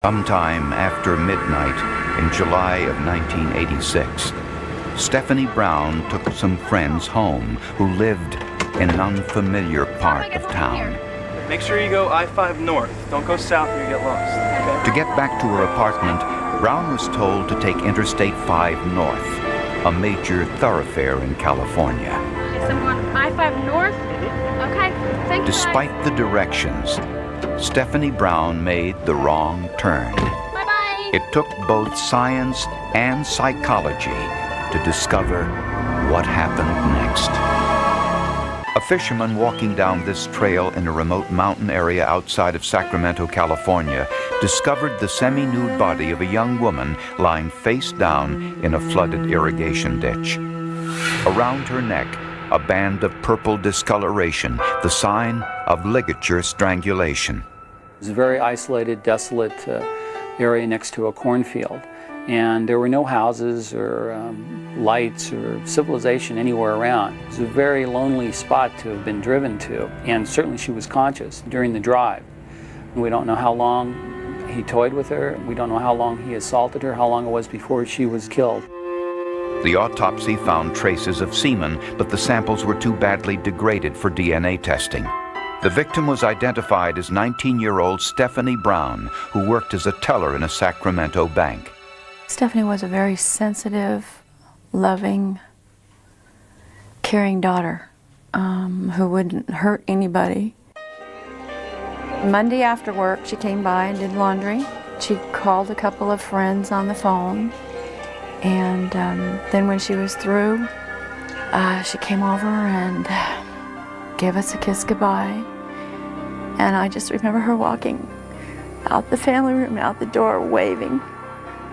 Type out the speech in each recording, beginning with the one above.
Sometime after midnight in July of 1986, Stephanie Brown took some friends home who lived in an unfamiliar part of town. Make sure you go I-5 north. Don't go south or you get lost, okay? To get back to her apartment, Brown was told to take Interstate 5 north, a major thoroughfare in California. Is someone I-5 north? Okay, thank you. Despite the directions, Stephanie Brown made the wrong turn. Bye-bye. It took both science and psychology to discover what happened next. A fisherman walking down this trail in a remote mountain area outside of Sacramento, California, discovered the semi-nude body of a young woman lying face down in a flooded irrigation ditch. Around her neck, a band of purple discoloration, the sign of ligature strangulation. It was a very isolated, desolate area next to a cornfield. And there were no houses or lights or civilization anywhere around. It was a very lonely spot to have been driven to. And certainly she was conscious during the drive. We don't know how long he toyed with her. We don't know how long he assaulted her, how long it was before she was killed. The autopsy found traces of semen, but the samples were too badly degraded for DNA testing. The victim was identified as 19-year-old Stephanie Brown, who worked as a teller in a Sacramento bank. Stephanie was a very sensitive, loving, caring daughter who wouldn't hurt anybody. Monday after work, she came by and did laundry. She called a couple of friends on the phone. And then when she was through, she came over and gave us a kiss goodbye. And I just remember her walking out the family room, out the door, waving.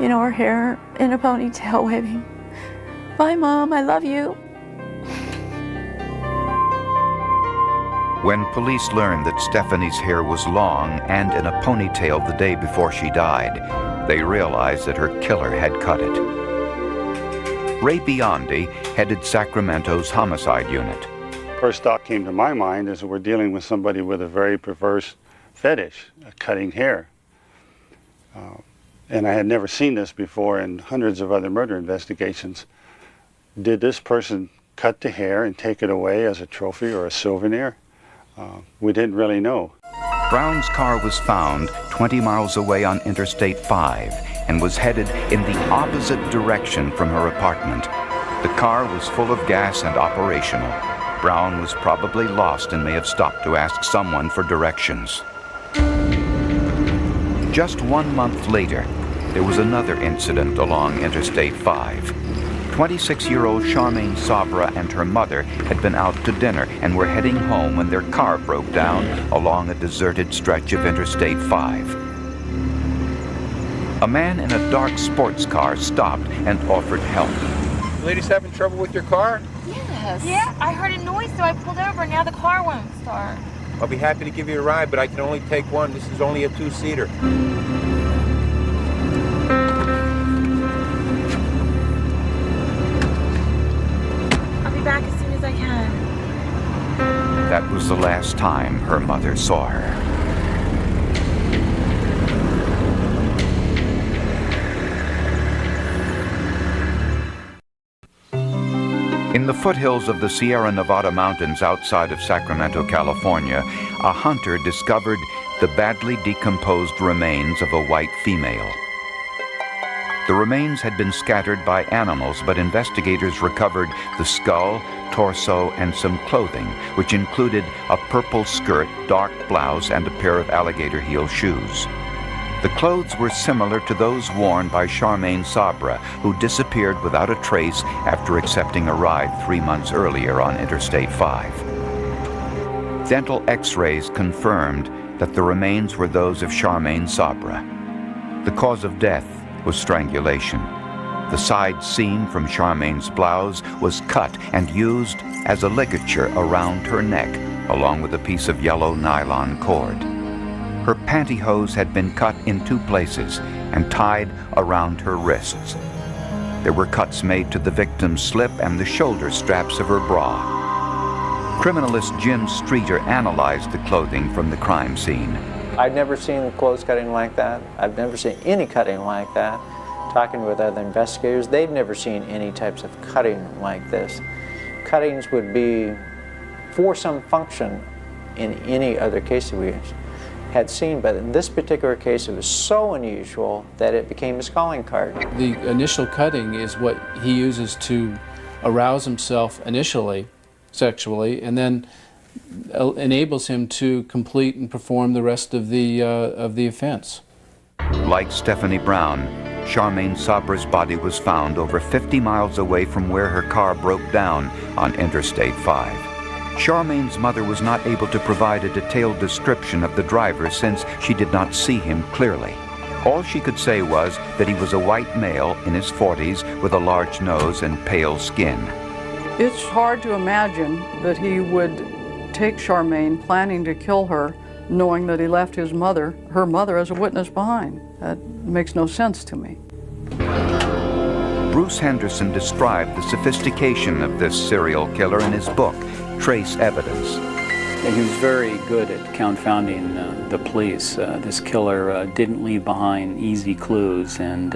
You know, her hair in a ponytail, waving. Bye, Mom, I love you. When police learned that Stephanie's hair was long and in a ponytail the day before she died, they realized that her killer had cut it. Ray Biondi headed Sacramento's homicide unit. First thought came to my mind is we're dealing with somebody with a very perverse fetish, cutting hair. And I had never seen this before in hundreds of other murder investigations. Did this person cut the hair and take it away as a trophy or a souvenir? We didn't really know. Brown's car was found 20 miles away on Interstate 5 and was headed in the opposite direction from her apartment. The car was full of gas and operational. Brown was probably lost and may have stopped to ask someone for directions. Just 1 month later, there was another incident along Interstate 5. 26-year-old Charmaine Sabra and her mother had been out to dinner and were heading home when their car broke down along a deserted stretch of Interstate 5. A man in a dark sports car stopped and offered help. Ladies having trouble with your car? Yes. Yeah, I heard a noise, so I pulled over, and now the car won't start. I'll be happy to give you a ride, but I can only take one. This is only a two-seater. I'll be back as soon as I can. That was the last time her mother saw her. In the foothills of the Sierra Nevada mountains outside of Sacramento, California, a hunter discovered the badly decomposed remains of a white female. The remains had been scattered by animals, but investigators recovered the skull, torso, and some clothing, which included a purple skirt, dark blouse, and a pair of alligator heel shoes. The clothes were similar to those worn by Charmaine Sabra, who disappeared without a trace after accepting a ride 3 months earlier on Interstate 5. Dental x-rays confirmed that the remains were those of Charmaine Sabra. The cause of death was strangulation. The side seam from Charmaine's blouse was cut and used as a ligature around her neck, along with a piece of yellow nylon cord. Her pantyhose had been cut in 2 places and tied around her wrists. There were cuts made to the victim's slip and the shoulder straps of her bra. Criminalist Jim Streeter analyzed the clothing from the crime scene. I've never seen clothes cutting like that. I've never seen any cutting like that. Talking with other investigators, they've never seen any types of cutting like this. Cuttings would be for some function in any other case that we had seen, but in this particular case it was so unusual that it became his calling card. The initial cutting is what he uses to arouse himself initially, sexually, and then enables him to complete and perform the rest of the offense. Like Stephanie Brown, Charmaine Sabra's body was found over 50 miles away from where her car broke down on Interstate 5. Charmaine's mother was not able to provide a detailed description of the driver since she did not see him clearly. All she could say was that he was a white male in his 40s with a large nose and pale skin. It's hard to imagine that he would take Charmaine, planning to kill her, knowing that he left her mother as a witness behind. That makes no sense to me. Bruce Henderson described the sophistication of this serial killer in his book, Trace Evidence. And he was very good at confounding the police. This killer didn't leave behind easy clues, and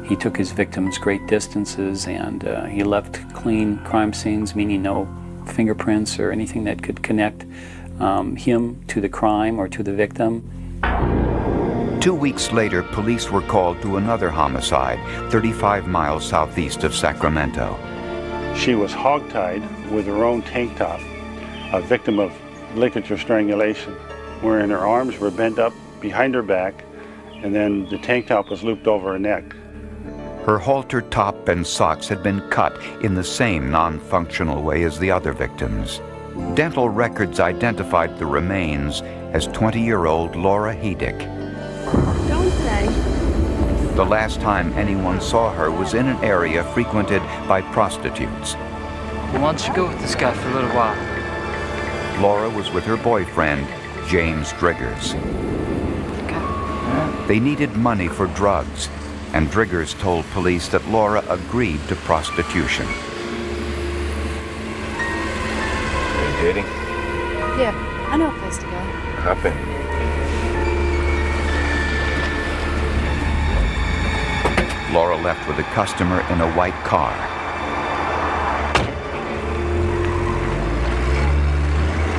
he took his victims great distances, and he left clean crime scenes, meaning no fingerprints or anything that could connect him to the crime or to the victim. 2 weeks later, police were called to another homicide, 35 miles southeast of Sacramento. She was hogtied with her own tank top, a victim of ligature strangulation, wherein her arms were bent up behind her back, and then the tank top was looped over her neck. Her halter top and socks had been cut in the same non-functional way as the other victims. Dental records identified the remains as 20-year-old Laura Hedick. Don't say. The last time anyone saw her was in an area frequented by prostitutes. Why don't you go with this guy for a little while? Laura was with her boyfriend, James Driggers. They needed money for drugs, and Driggers told police that Laura agreed to prostitution. Are you dating? Yeah, I know a place to go. Hop in. Laura left with a customer in a white car.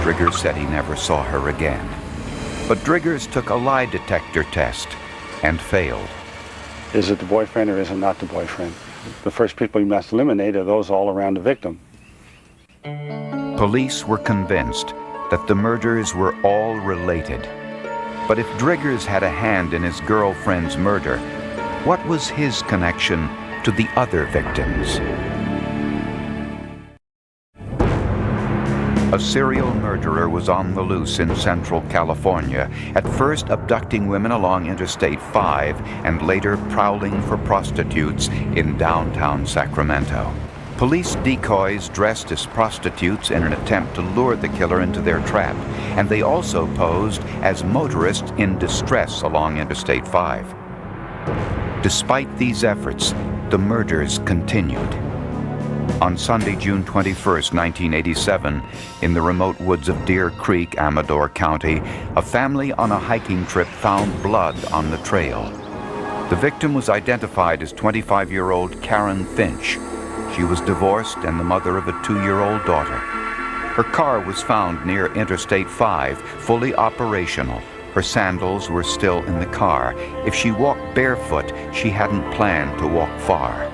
Driggers said he never saw her again. But Driggers took a lie detector test and failed. Is it the boyfriend or is it not the boyfriend? The first people you must eliminate are those all around the victim. Police were convinced that the murders were all related. But if Driggers had a hand in his girlfriend's murder, what was his connection to the other victims? A serial murderer was on the loose in Central California, at first abducting women along Interstate 5 and later prowling for prostitutes in downtown Sacramento. Police decoys dressed as prostitutes in an attempt to lure the killer into their trap, and they also posed as motorists in distress along Interstate 5. Despite these efforts, the murders continued. On Sunday, June 21, 1987, in the remote woods of Deer Creek, Amador County, a family on a hiking trip found blood on the trail. The victim was identified as 25-year-old Karen Finch. She was divorced and the mother of a 2-year-old daughter. Her car was found near Interstate 5, fully operational. Her sandals were still in the car. If she walked barefoot, she hadn't planned to walk far.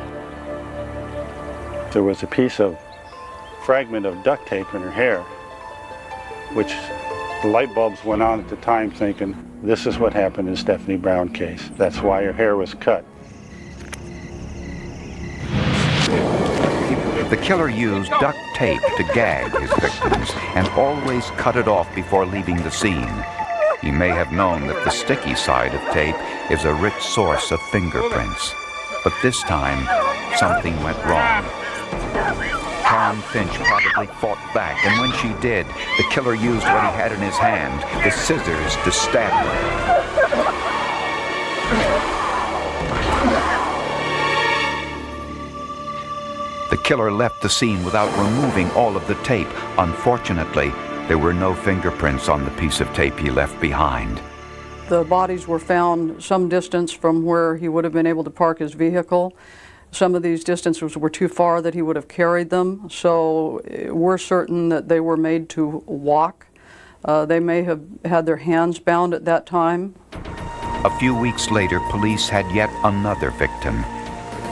There was a piece of fragment of duct tape in her hair, which the light bulbs went on at the time thinking, this is what happened in Stephanie Brown case. That's why her hair was cut. The killer used duct tape to gag his victims and always cut it off before leaving the scene. He may have known that the sticky side of tape is a rich source of fingerprints. But this time, something went wrong. Karen Finch probably fought back, and when she did, the killer used what he had in his hand, the scissors, to stab her. The killer left the scene without removing all of the tape. Unfortunately, there were no fingerprints on the piece of tape he left behind. The bodies were found some distance from where he would have been able to park his vehicle. Some of these distances were too far that he would have carried them, so we're certain that they were made to walk. They may have had their hands bound at that time. A few weeks later, police had yet another victim.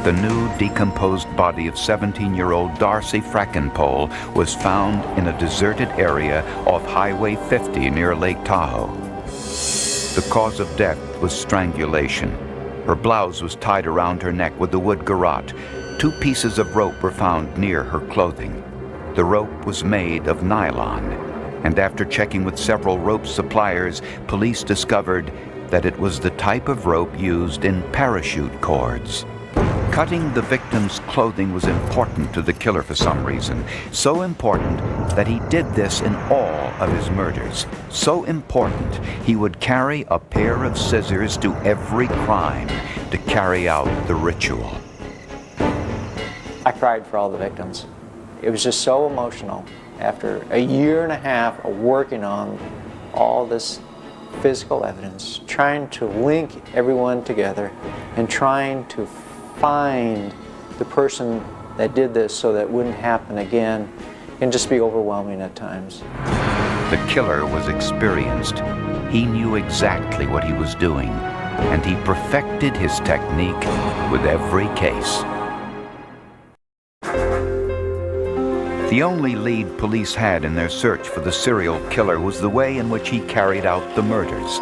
The new decomposed body of 17-year-old Darcy Frackenpole was found in a deserted area off Highway 50 near Lake Tahoe. The cause of death was strangulation. Her blouse was tied around her neck with a wood garrote. 2 pieces of rope were found near her clothing. The rope was made of nylon, and after checking with several rope suppliers, police discovered that it was the type of rope used in parachute cords. Cutting the victim's clothing was important to the killer for some reason. So important that he did this in all of his murders. So important, he would carry a pair of scissors to every crime to carry out the ritual. I cried for all the victims. It was just so emotional. After a year and a half of working on all this physical evidence, trying to link everyone together and trying to find the person that did this so that it wouldn't happen again, can just be overwhelming at times. The killer was experienced. He knew exactly what he was doing, and he perfected his technique with every case. The only lead police had in their search for the serial killer was the way in which he carried out the murders.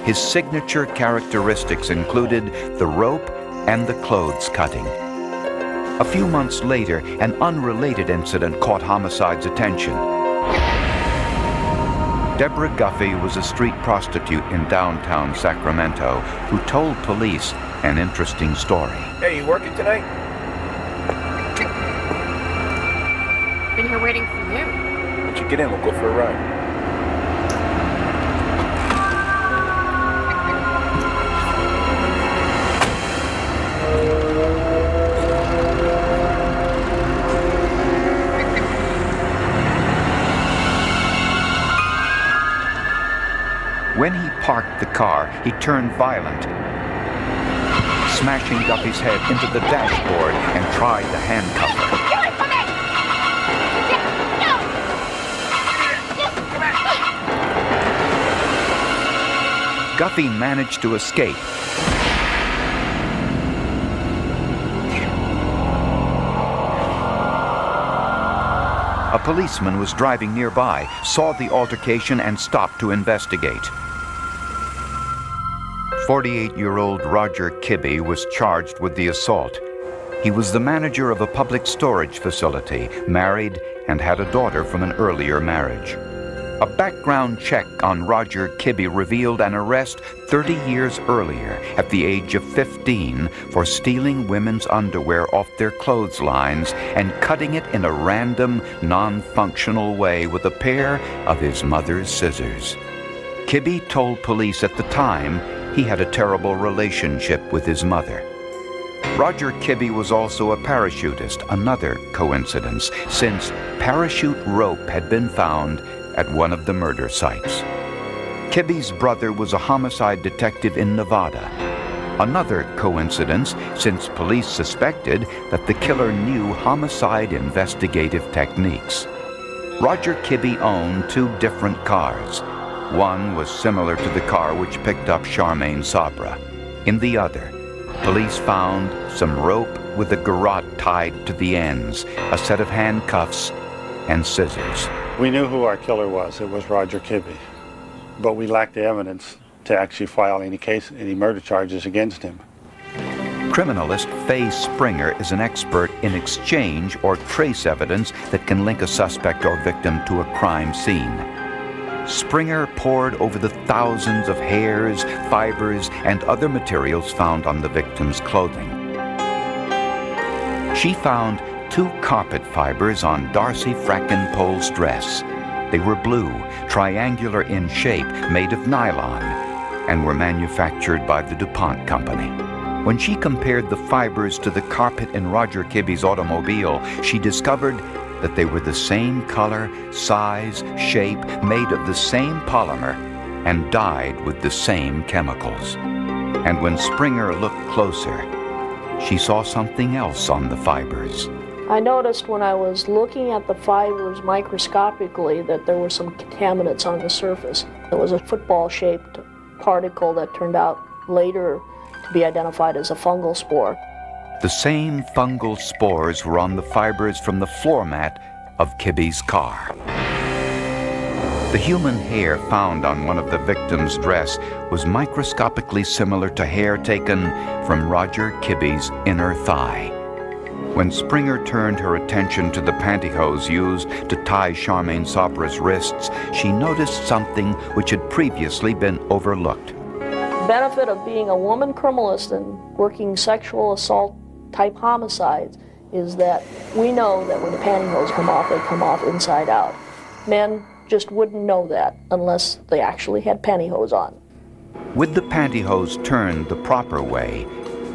His signature characteristics included the rope and the clothes cutting. A few months later, an unrelated incident caught homicide's attention. Deborah Guffey was a street prostitute in downtown Sacramento who told police an interesting story. Hey, you working tonight? Been here waiting for you. Why don't you get in? We'll go for a ride. When he parked the car, he turned violent, smashing Guffey's head into the dashboard and tried to handcuff her. Guffey managed to escape. A policeman was driving nearby, saw the altercation, and stopped to investigate. 48-year-old Roger Kibbe was charged with the assault. He was the manager of a public storage facility, married, and had a daughter from an earlier marriage. A background check on Roger Kibbe revealed an arrest 30 years earlier, at the age of 15, for stealing women's underwear off their clotheslines and cutting it in a random, non-functional way with a pair of his mother's scissors. Kibbe told police at the time he had a terrible relationship with his mother. Roger Kibbe was also a parachutist, another coincidence, since parachute rope had been found at one of the murder sites. Kibbe's brother was a homicide detective in Nevada. Another coincidence, since police suspected that the killer knew homicide investigative techniques. Roger Kibbe owned 2 different cars. One was similar to the car which picked up Charmaine Sabra. In the other, police found some rope with a garrote tied to the ends, a set of handcuffs, and scissors. We knew who our killer was. It was Roger Kibbe. But we lacked the evidence to actually file any murder charges against him. Criminalist Faye Springer is an expert in exchange or trace evidence that can link a suspect or victim to a crime scene. Springer pored over the thousands of hairs, fibers, and other materials found on the victim's clothing. She found 2 carpet fibers on Darcy Frackenpole's dress. They were blue, triangular in shape, made of nylon, and were manufactured by the DuPont Company. When she compared the fibers to the carpet in Roger Kibbe's automobile, she discovered that they were the same color, size, shape, made of the same polymer, and dyed with the same chemicals. And when Springer looked closer, she saw something else on the fibers. I noticed when I was looking at the fibers microscopically that there were some contaminants on the surface. It was a football-shaped particle that turned out later to be identified as a fungal spore. The same fungal spores were on the fibers from the floor mat of Kibbe's car. The human hair found on one of the victims' dress was microscopically similar to hair taken from Roger Kibbe's inner thigh. When Springer turned her attention to the pantyhose used to tie Charmaine Sabra's wrists, she noticed something which had previously been overlooked. The benefit of being a woman criminalist and working sexual assault type homicides is that we know that when the pantyhose come off, they come off inside out. Men just wouldn't know that unless they actually had pantyhose on. With the pantyhose turned the proper way,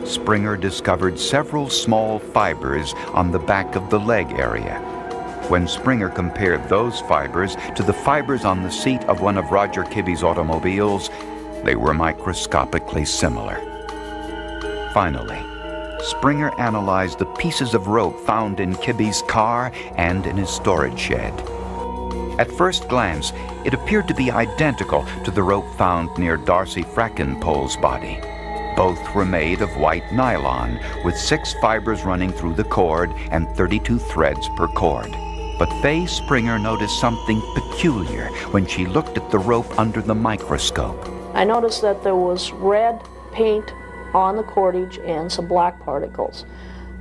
Springer discovered several small fibers on the back of the leg area. When Springer compared those fibers to the fibers on the seat of one of Roger Kibbe's automobiles, they were microscopically similar. Finally, Springer analyzed the pieces of rope found in Kibbe's car and in his storage shed. At first glance, it appeared to be identical to the rope found near Darcy Frackenpole's body. Both were made of white nylon, with 6 fibers running through the cord and 32 threads per cord. But Faye Springer noticed something peculiar when she looked at the rope under the microscope. I noticed that there was red paint on the cordage and some black particles.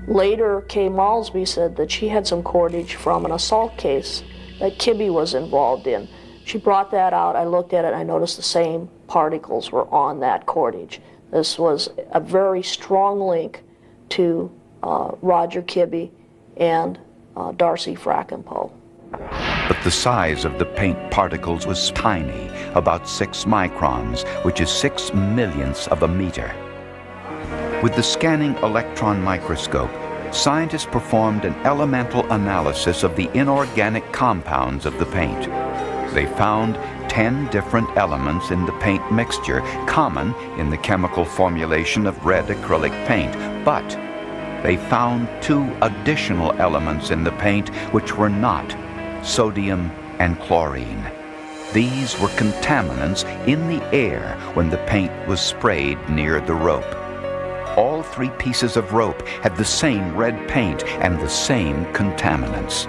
Later, Kay Malsby said that she had some cordage from an assault case that Kibbe was involved in. She brought that out, I looked at it, and I noticed the same particles were on that cordage. This was a very strong link to Roger Kibbe and Darcy Frackenpole. But the size of the paint particles was tiny, about 6 microns, which is 6 millionths of a meter. With the scanning electron microscope, scientists performed an elemental analysis of the inorganic compounds of the paint. They found 10 different elements in the paint mixture, common in the chemical formulation of red acrylic paint, but they found 2 additional elements in the paint which were not: sodium and chlorine. These were contaminants in the air when the paint was sprayed near the rope. All 3 pieces of rope had the same red paint and the same contaminants.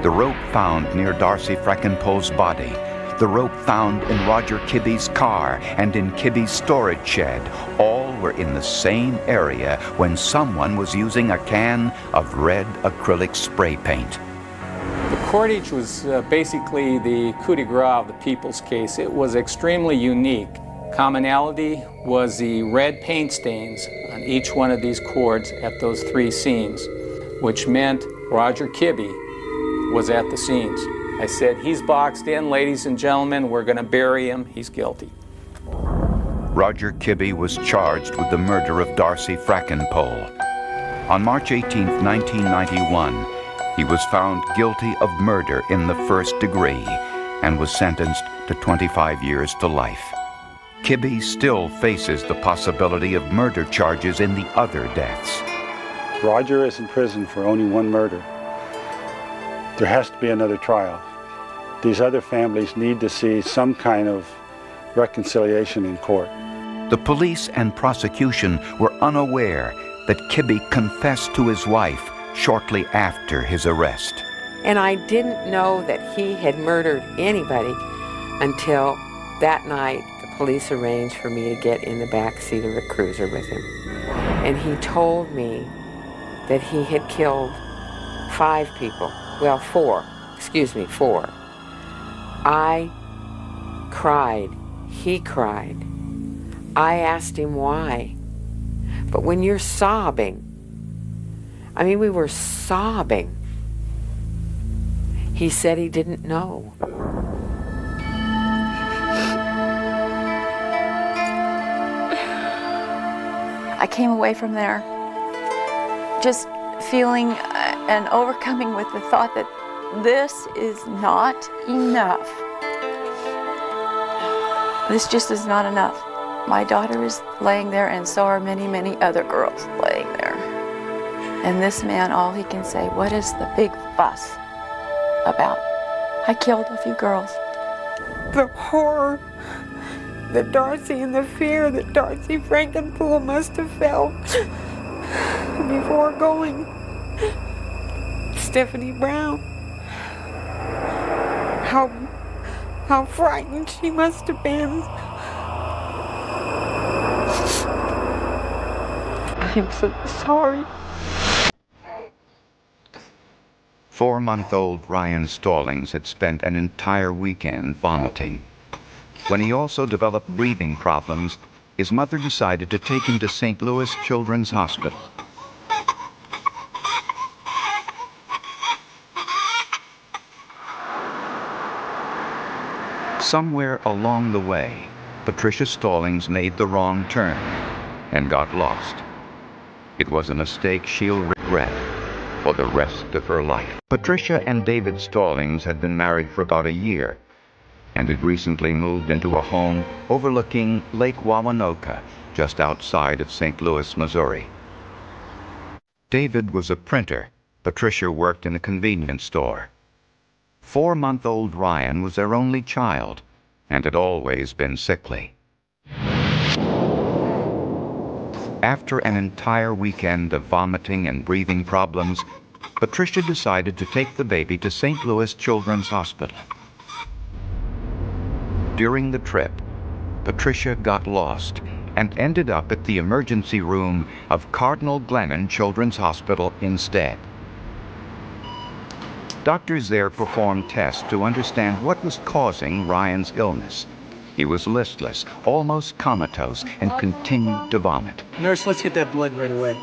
The rope found near Darcy Frackenpole's body, the rope found in Roger Kibbe's car and in Kibbe's storage shed, all were in the same area when someone was using a can of red acrylic spray paint. The cordage was basically the coup de grace of the People's case. It was extremely unique. Commonality was the red paint stains on each one of these cords at those 3 scenes, which meant Roger Kibbe was at the scenes. I said, he's boxed in, ladies and gentlemen, we're going to bury him, he's guilty. Roger Kibbe was charged with the murder of Darcy Frackenpole. On March 18, 1991, he was found guilty of murder in the 1st degree and was sentenced to 25 years to life. Kibbe still faces the possibility of murder charges in the other deaths. Roger is in prison for only 1 murder. There has to be another trial. These other families need to see some kind of reconciliation in court. The police and prosecution were unaware that Kibbe confessed to his wife shortly after his arrest. And I didn't know that he had murdered anybody until that night the police arranged for me to get in the back seat of a cruiser with him. And he told me that he had killed 5 people. Well, 4. Excuse me, 4. I cried. He cried. I asked him why. But when you're sobbing, I mean, we were sobbing. He said he didn't know. I came away from there just feeling and overcoming with the thought that this is not enough. This just is not enough. My daughter is laying there, and so are many, many other girls laying there. And this man, all he can say, what is the big fuss about? I killed a few girls. The horror that Darcy and the fear that Darcy Frankenpool must have felt before going. Stephanie Brown. How frightened she must have been. I'm so sorry. 4-month-old Ryan Stallings had spent an entire weekend vomiting. When he also developed breathing problems, his mother decided to take him to St. Louis Children's Hospital. Somewhere along the way, Patricia Stallings made the wrong turn and got lost. It was a mistake she'll regret for the rest of her life. Patricia and David Stallings had been married for about a year and had recently moved into a home overlooking Lake Wawanoka, just outside of St. Louis, Missouri. David was a printer. Patricia worked in a convenience store. 4-month-old Ryan was their only child and had always been sickly. After an entire weekend of vomiting and breathing problems, Patricia decided to take the baby to St. Louis Children's Hospital. During the trip, Patricia got lost and ended up at the emergency room of Cardinal Glennon Children's Hospital instead. Doctors there performed tests to understand what was causing Ryan's illness. He was listless, almost comatose, and continued to vomit. Nurse, let's get that blood right away.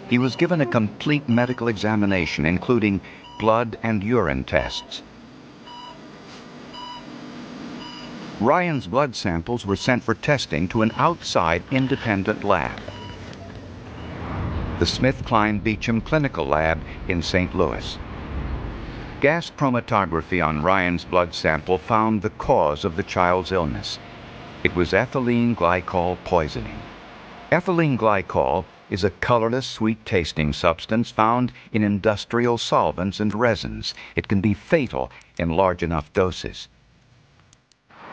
He was given a complete medical examination, including blood and urine tests. Ryan's blood samples were sent for testing to an outside independent lab, the SmithKline Beecham Clinical Lab in St. Louis. Gas chromatography on Ryan's blood sample found the cause of the child's illness. It was ethylene glycol poisoning. Ethylene glycol is a colorless, sweet-tasting substance found in industrial solvents and resins. It can be fatal in large enough doses.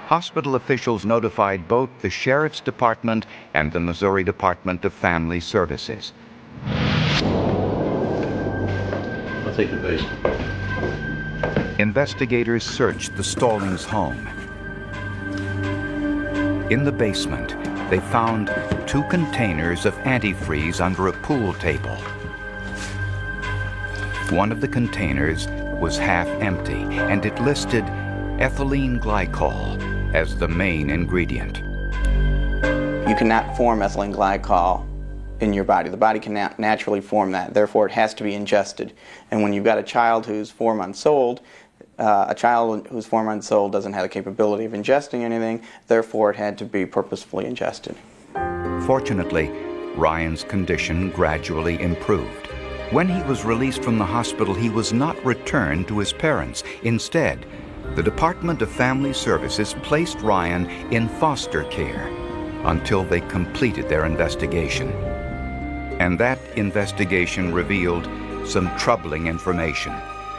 Hospital officials notified both the Sheriff's Department and the Missouri Department of Family Services. I'll take the base. Investigators searched the Stallings home. In the basement, they found 2 containers of antifreeze under a pool table. One of the containers was half empty, and it listed ethylene glycol as the main ingredient. You cannot form ethylene glycol in your body. The body cannot naturally form that. Therefore, it has to be ingested. And when you've got a child who's 4 months old, a child who's 4 months old doesn't have the capability of ingesting anything. Therefore, it had to be purposefully ingested. Fortunately, Ryan's condition gradually improved. When he was released from the hospital, he was not returned to his parents. Instead, the Department of Family Services placed Ryan in foster care until they completed their investigation. And that investigation revealed some troubling information.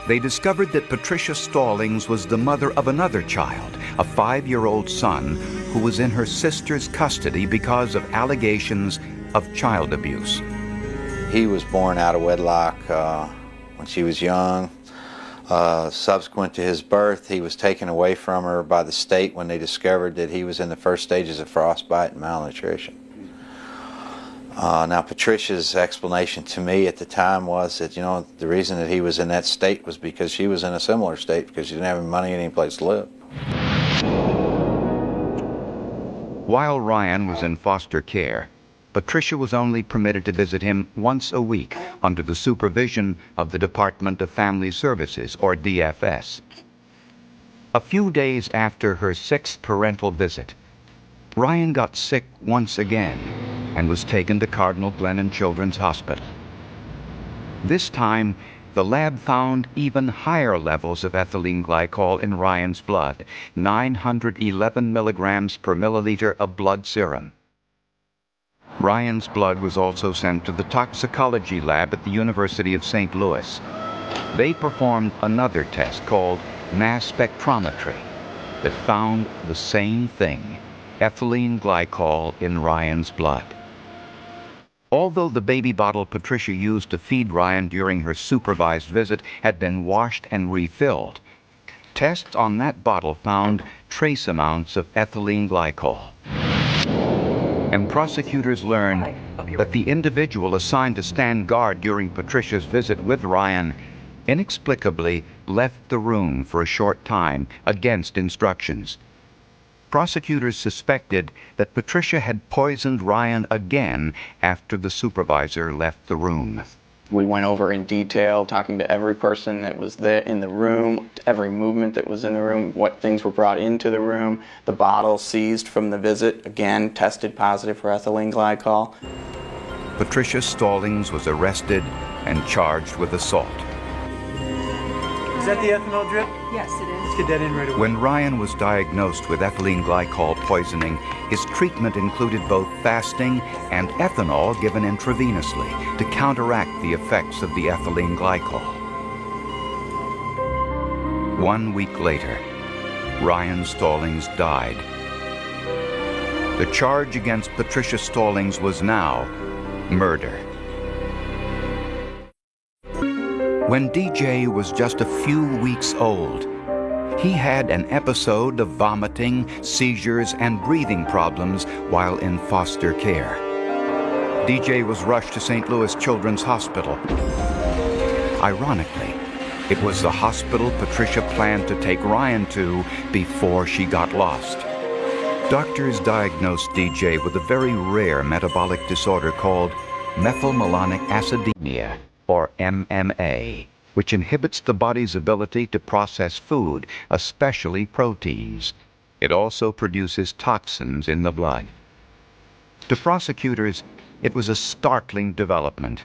They discovered that Patricia Stallings was the mother of another child, a 5-year-old son who was in her sister's custody because of allegations of child abuse. He was born out of wedlock when she was young. Subsequent to his birth, he was taken away from her by the state when they discovered that he was in the first stages of frostbite and malnutrition. Now, Patricia's explanation to me at the time was that, the reason that he was in that state was because she was in a similar state because she didn't have any money, any place to live. While Ryan was in foster care, Patricia was only permitted to visit him once a week under the supervision of the Department of Family Services, or DFS. A few days after her 6th parental visit, Ryan got sick once again and was taken to Cardinal Glennon Children's Hospital. This time, the lab found even higher levels of ethylene glycol in Ryan's blood, 911 milligrams per milliliter of blood serum. Ryan's blood was also sent to the toxicology lab at the University of St. Louis. They performed another test called mass spectrometry that found the same thing, ethylene glycol in Ryan's blood. Although the baby bottle Patricia used to feed Ryan during her supervised visit had been washed and refilled, tests on that bottle found trace amounts of ethylene glycol. And prosecutors learned that the individual assigned to stand guard during Patricia's visit with Ryan inexplicably left the room for a short time against instructions. Prosecutors suspected that Patricia had poisoned Ryan again after the supervisor left the room. We went over in detail, talking to every person that was there in the room, every movement that was in the room, what things were brought into the room. The bottle seized from the visit, again, tested positive for ethylene glycol. Patricia Stallings was arrested and charged with assault. Is that the ethanol drip? Yes, it is. Let's get that in right away. When Ryan was diagnosed with ethylene glycol poisoning, his treatment included both fasting and ethanol given intravenously to counteract the effects of the ethylene glycol. 1 week later, Ryan Stallings died. The charge against Patricia Stallings was now murder. When DJ was just a few weeks old, he had an episode of vomiting, seizures, and breathing problems while in foster care. DJ was rushed to St. Louis Children's Hospital. Ironically, it was the hospital Patricia planned to take Ryan to before she got lost. Doctors diagnosed DJ with a very rare metabolic disorder called methylmalonic acidemia, or MMA, which inhibits the body's ability to process food, especially proteins. It also produces toxins in the blood. To prosecutors, it was a startling development.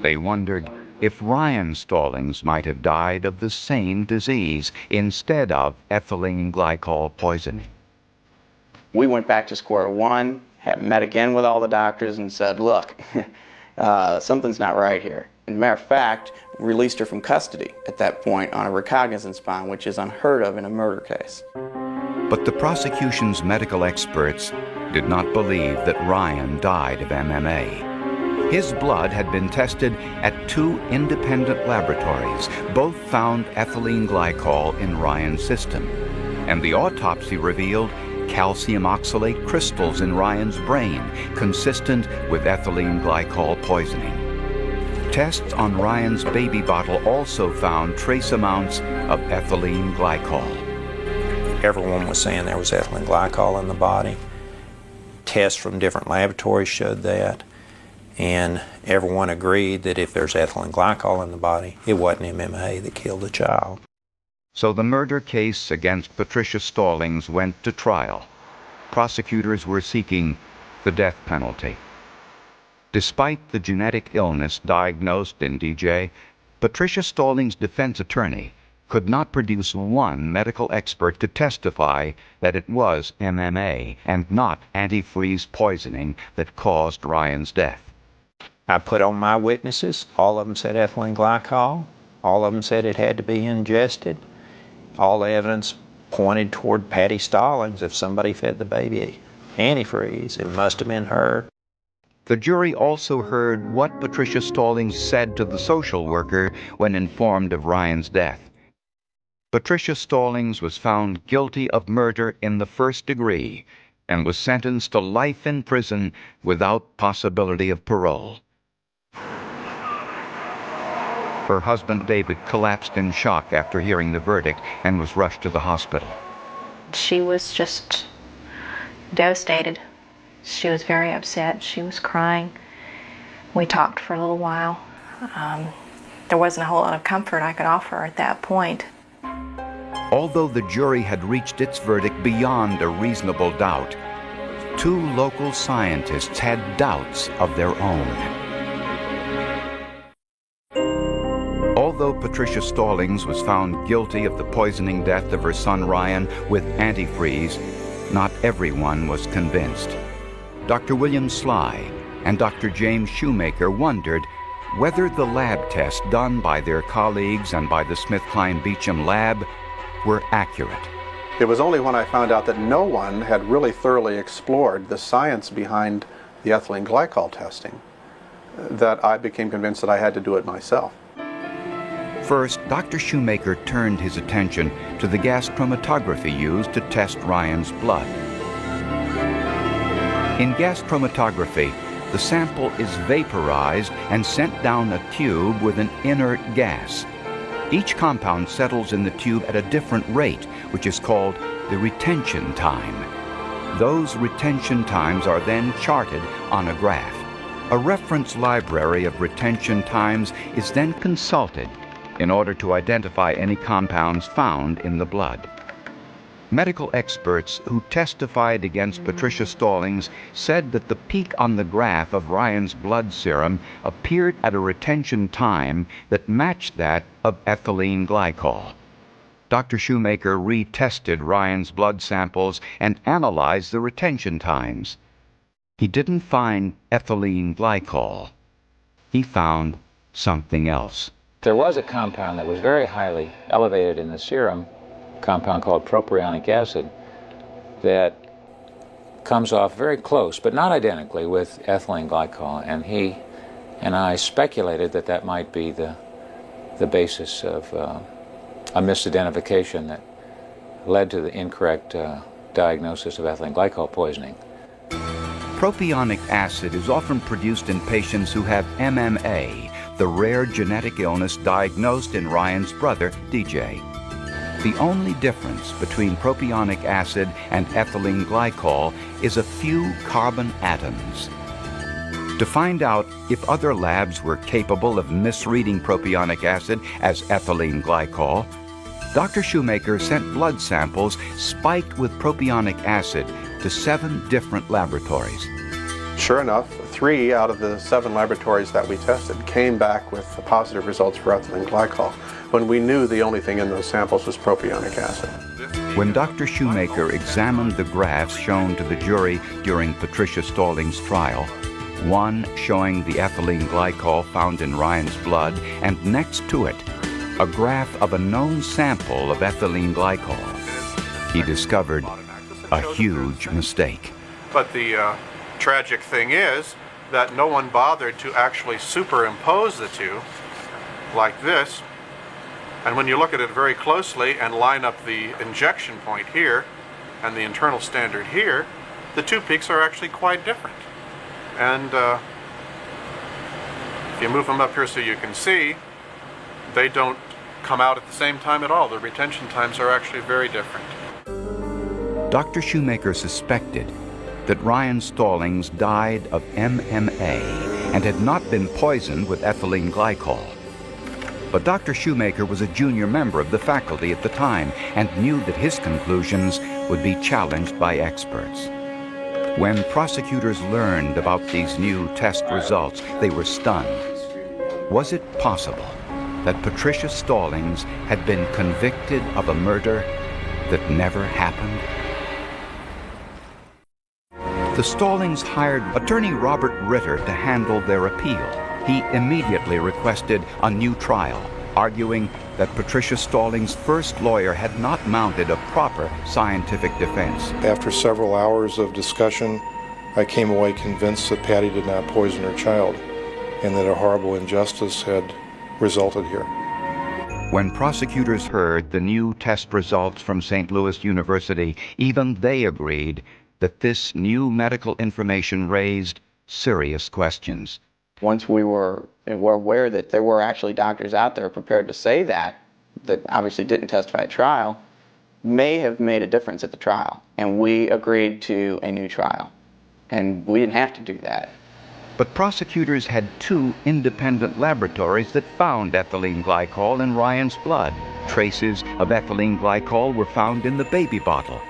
They wondered if Ryan Stallings might have died of the same disease instead of ethylene glycol poisoning. We went back to square one, met again with all the doctors and said, look, something's not right here. As a matter of fact, released her from custody at that point on a recognizance bond, which is unheard of in a murder case. But the prosecution's medical experts did not believe that Ryan died of MMA. His blood had been tested at 2 independent laboratories. Both found ethylene glycol in Ryan's system, and the autopsy revealed calcium oxalate crystals in Ryan's brain, consistent with ethylene glycol poisoning. Tests on Ryan's baby bottle also found trace amounts of ethylene glycol. Everyone was saying there was ethylene glycol in the body. Tests from different laboratories showed that, and everyone agreed that if there's ethylene glycol in the body, it wasn't MMA that killed the child. So the murder case against Patricia Stallings went to trial. Prosecutors were seeking the death penalty. Despite the genetic illness diagnosed in DJ, Patricia Stallings' defense attorney could not produce one medical expert to testify that it was MMA and not antifreeze poisoning that caused Ryan's death. I put on my witnesses. All of them said ethylene glycol. All of them said it had to be ingested. All the evidence pointed toward Patty Stallings. If somebody fed the baby antifreeze, it must have been her. The jury also heard what Patricia Stallings said to the social worker when informed of Ryan's death. Patricia Stallings was found guilty of murder in the first degree and was sentenced to life in prison without possibility of parole. Her husband, David, collapsed in shock after hearing the verdict and was rushed to the hospital. She was just devastated. She was very upset. She was crying. We talked for a little while. There wasn't a whole lot of comfort I could offer her at that point. Although the jury had reached its verdict beyond a reasonable doubt, 2 local scientists had doubts of their own. although Patricia Stallings was found guilty of the poisoning death of her son Ryan with antifreeze, not everyone was convinced. Dr. William Sly and Dr. James Shoemaker wondered whether the lab tests done by their colleagues and by the SmithKline Beecham lab were accurate. It was only when I found out that no one had really thoroughly explored the science behind the ethylene glycol testing that I became convinced that I had to do it myself. First, Dr. Shoemaker turned his attention to the gas chromatography used to test Ryan's blood. In gas chromatography, the sample is vaporized and sent down a tube with an inert gas. Each compound settles in the tube at a different rate, which is called the retention time. Those retention times are then charted on a graph. A reference library of retention times is then consulted in order to identify any compounds found in the blood. Medical experts who testified against Patricia Stallings said that the peak on the graph of Ryan's blood serum appeared at a retention time that matched that of ethylene glycol. Dr. Shoemaker retested Ryan's blood samples and analyzed the retention times. He didn't find ethylene glycol. He found something else. There was a compound that was very highly elevated in the serum, a compound called propionic acid, that comes off very close, but not identically, with ethylene glycol. And he and I speculated that that might be the basis of a misidentification that led to the incorrect diagnosis of ethylene glycol poisoning. Propionic acid is often produced in patients who have MMA, the rare genetic illness diagnosed in Ryan's brother, DJ. The only difference between propionic acid and ethylene glycol is a few carbon atoms. To find out if other labs were capable of misreading propionic acid as ethylene glycol, Dr. Shoemaker sent blood samples spiked with propionic acid to 7 different laboratories. Sure enough, 3 out of the 7 laboratories that we tested came back with positive results for ethylene glycol, when we knew the only thing in those samples was propionic acid. When Dr. Shoemaker examined the graphs shown to the jury during Patricia Stallings' trial, one showing the ethylene glycol found in Ryan's blood, and next to it, a graph of a known sample of ethylene glycol, he discovered a huge mistake. But the tragic thing is that no one bothered to actually superimpose the two like this. And when you look at it very closely and line up the injection point here and the internal standard here, the 2 peaks are actually quite different. And if you move them up here so you can see, they don't come out at the same time at all. The retention times are actually very different. Dr. Shoemaker suspected that Ryan Stallings died of MMA and had not been poisoned with ethylene glycol. But Dr. Shoemaker was a junior member of the faculty at the time and knew that his conclusions would be challenged by experts. When prosecutors learned about these new test results, they were stunned. Was it possible that Patricia Stallings had been convicted of a murder that never happened? The Stallings hired attorney Robert Ritter to handle their appeal. He immediately requested a new trial, arguing that Patricia Stallings' first lawyer had not mounted a proper scientific defense. After several hours of discussion, I came away convinced that Patty did not poison her child and that a horrible injustice had resulted here. When prosecutors heard the new test results from St. Louis University, even they agreed that this new medical information raised serious questions. Once we were aware that there were actually doctors out there prepared to say that obviously didn't testify at trial, may have made a difference at the trial. And we agreed to a new trial. And we didn't have to do that. But prosecutors had 2 independent laboratories that found ethylene glycol in Ryan's blood. Traces of ethylene glycol were found in the baby bottle,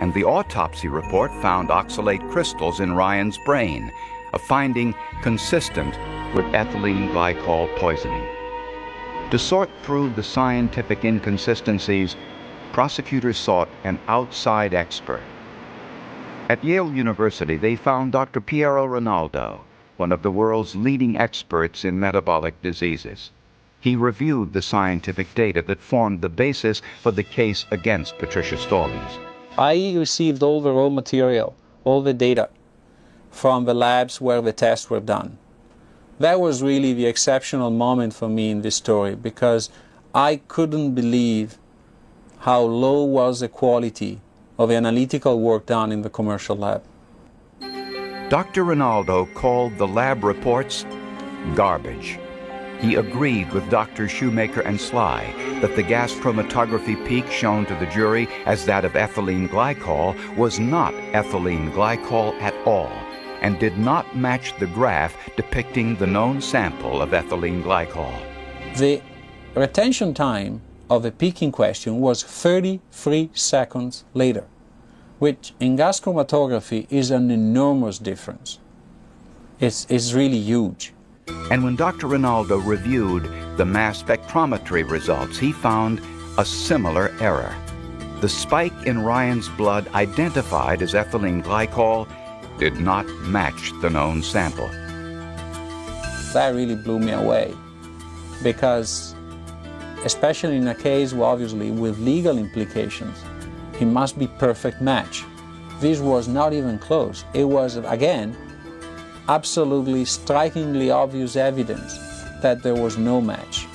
and the autopsy report found oxalate crystals in Ryan's brain, a finding consistent with ethylene glycol poisoning. To sort through the scientific inconsistencies, prosecutors sought an outside expert. At Yale University, they found Dr. Piero Rinaldo, one of the world's leading experts in metabolic diseases. He reviewed the scientific data that formed the basis for the case against Patricia Stallings. I received all the raw material, all the data from the labs where the tests were done. That was really the exceptional moment for me in this story, because I couldn't believe how low was the quality of the analytical work done in the commercial lab. Dr. Rinaldo called the lab reports garbage. He agreed with Dr. Shoemaker and Sly that the gas chromatography peak shown to the jury as that of ethylene glycol was not ethylene glycol at all, and did not match the graph depicting the known sample of ethylene glycol. The retention time of the peak in question was 33 seconds later, which in gas chromatography is an enormous difference. It's really huge. And when Dr. Rinaldo reviewed the mass spectrometry results, he found a similar error. The spike in Ryan's blood identified as ethylene glycol did not match the known sample. That really blew me away, because especially in a case, obviously, with legal implications, it must be perfect match. This was not even close. It was, again, absolutely strikingly obvious evidence that there was no match.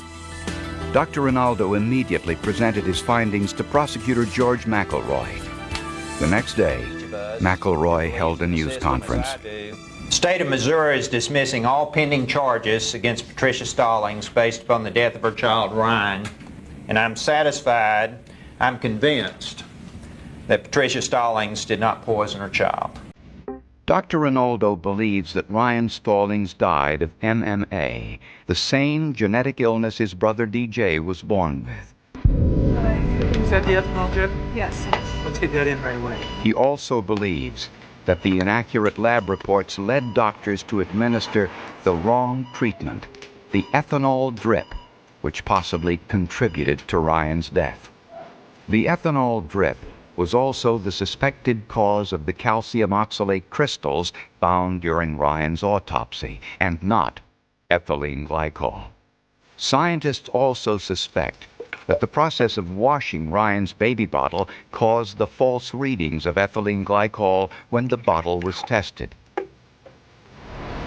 Dr. Rinaldo immediately presented his findings to prosecutor George McElroy. The next day, McElroy held a news conference. The state of Missouri is dismissing all pending charges against Patricia Stallings based upon the death of her child, Ryan. And I'm satisfied, I'm convinced, that Patricia Stallings did not poison her child. Dr. Rinaldo believes that Ryan Stallings died of MMA, the same genetic illness his brother DJ was born with. Is that the ethanol drip? Yes. We'll take that in right away. He also believes that the inaccurate lab reports led doctors to administer the wrong treatment, the ethanol drip, which possibly contributed to Ryan's death. The ethanol drip was also the suspected cause of the calcium oxalate crystals found during Ryan's autopsy, and not ethylene glycol. Scientists also suspect that the process of washing Ryan's baby bottle caused the false readings of ethylene glycol when the bottle was tested.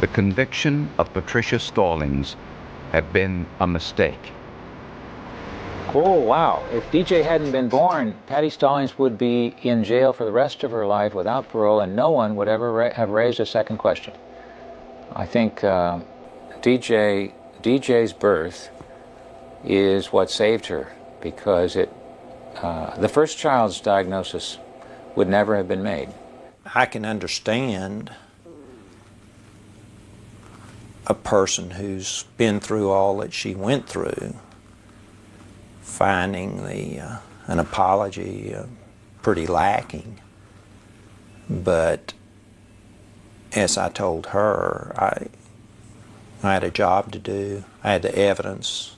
The conviction of Patricia Stallings had been a mistake. Oh, wow. If DJ hadn't been born, Patty Stallings would be in jail for the rest of her life without parole, and no one would ever have raised a second question. I think DJ's birth is what saved her, because the first child's diagnosis would never have been made. I can understand a person who's been through all that she went through finding an apology pretty lacking. But as I told her, I had a job to do. I had the evidence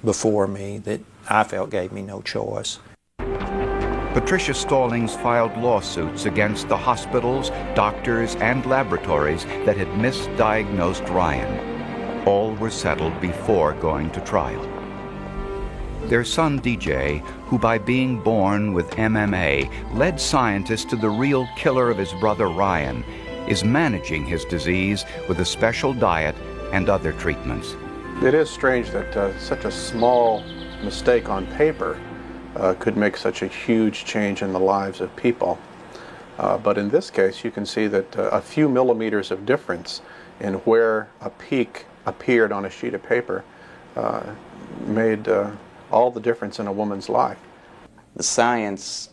before me that I felt gave me no choice. Patricia Stallings filed lawsuits against the hospitals, doctors, and laboratories that had misdiagnosed Ryan. All were settled before going to trial. Their son DJ, who by being born with MMA led scientists to the real killer of his brother Ryan, is managing his disease with a special diet and other treatments. It is strange that such a small mistake on paper could make such a huge change in the lives of people. But in this case, you can see that a few millimeters of difference in where a peak appeared on a sheet of paper made all the difference in a woman's life. The science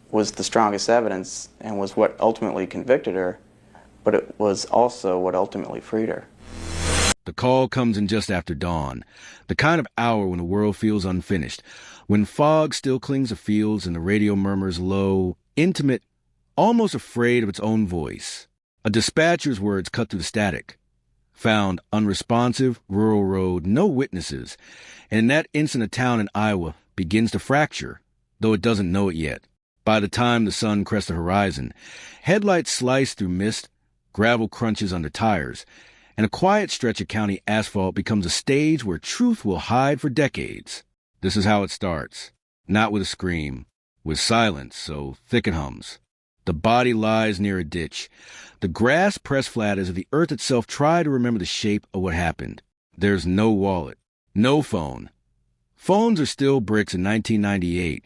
was the strongest evidence and was what ultimately convicted her, but it was also what ultimately freed her. The call comes in just after dawn, the kind of hour when the world feels unfinished, when fog still clings to fields and the radio murmurs low, intimate, almost afraid of its own voice. A dispatcher's words cut through the static. Found unresponsive, rural road, no witnesses. And in that instant, a town in Iowa begins to fracture, though it doesn't know it yet. By the time the sun crests the horizon, headlights slice through mist, gravel crunches under tires, and a quiet stretch of county asphalt becomes a stage where truth will hide for decades. This is how it starts. Not with a scream, with silence so thick it hums. The body lies near a ditch. The grass pressed flat as if the earth itself tried to remember the shape of what happened. There's no wallet, no phone. Phones are still bricks in 1998,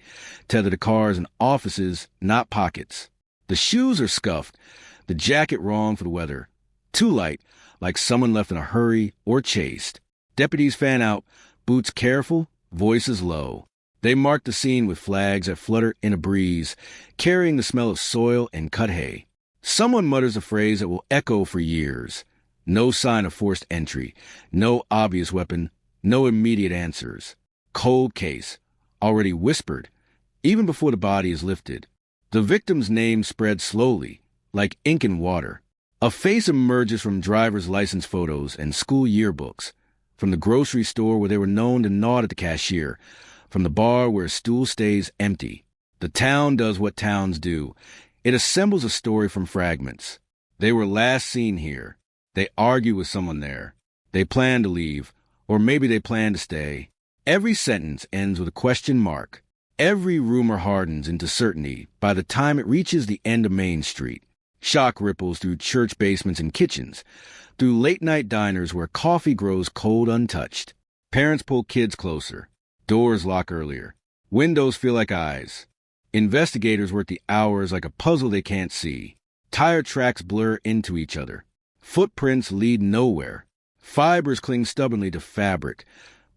tethered to cars and offices, not pockets. The shoes are scuffed, the jacket wrong for the weather. Too light, like someone left in a hurry or chased. Deputies fan out, boots careful, voices low. They mark the scene with flags that flutter in a breeze, carrying the smell of soil and cut hay. Someone mutters a phrase that will echo for years. No sign of forced entry, no obvious weapon, no immediate answers. Cold case, already whispered, even before the body is lifted. The victim's name spreads slowly, like ink in water. A face emerges from driver's license photos and school yearbooks, from the grocery store where they were known to nod at the cashier, from the bar where a stool stays empty. The town does what towns do. It assembles a story from fragments. They were last seen here. They argue with someone there. They plan to leave, or maybe they plan to stay. Every sentence ends with a question mark. Every rumor hardens into certainty by the time it reaches the end of Main Street. Shock ripples through church basements and kitchens, through late-night diners where coffee grows cold untouched. Parents pull kids closer. Doors lock earlier. Windows feel like eyes. Investigators work the hours like a puzzle they can't see. Tire tracks blur into each other. Footprints lead nowhere. Fibers cling stubbornly to fabric,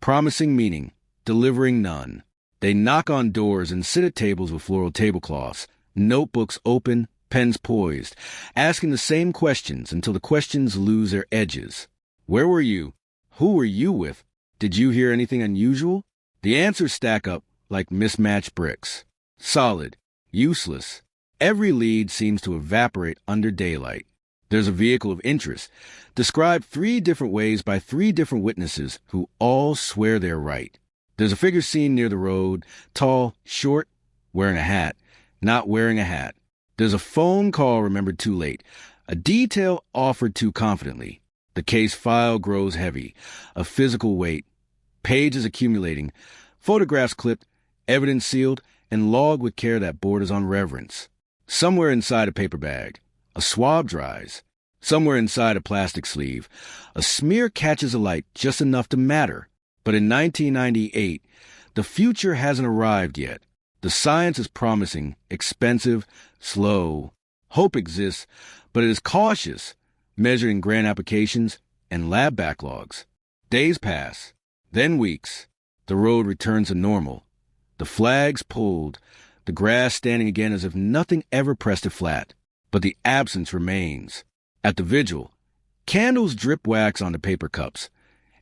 promising meaning, delivering none. They knock on doors and sit at tables with floral tablecloths, notebooks open, pens poised, asking the same questions until the questions lose their edges. Where were you? Who were you with? Did you hear anything unusual? The answers stack up like mismatched bricks. Solid, useless. Every lead seems to evaporate under daylight. There's a vehicle of interest, described 3 different ways by 3 different witnesses who all swear they're right. There's a figure seen near the road, tall, short, wearing a hat, not wearing a hat. There's a phone call remembered too late, a detail offered too confidently. The case file grows heavy, a physical weight. Pages accumulating, photographs clipped, evidence sealed, and logged with care that borders on reverence. Somewhere inside a paper bag, a swab dries. Somewhere inside a plastic sleeve, a smear catches a light just enough to matter. But in 1998, the future hasn't arrived yet. The science is promising, expensive, slow. Hope exists, but it is cautious, measured in grant applications and lab backlogs. Days pass, then weeks. The road returns to normal. The flags pulled, the grass standing again as if nothing ever pressed it flat. But the absence remains. At the vigil, candles drip wax onto paper cups,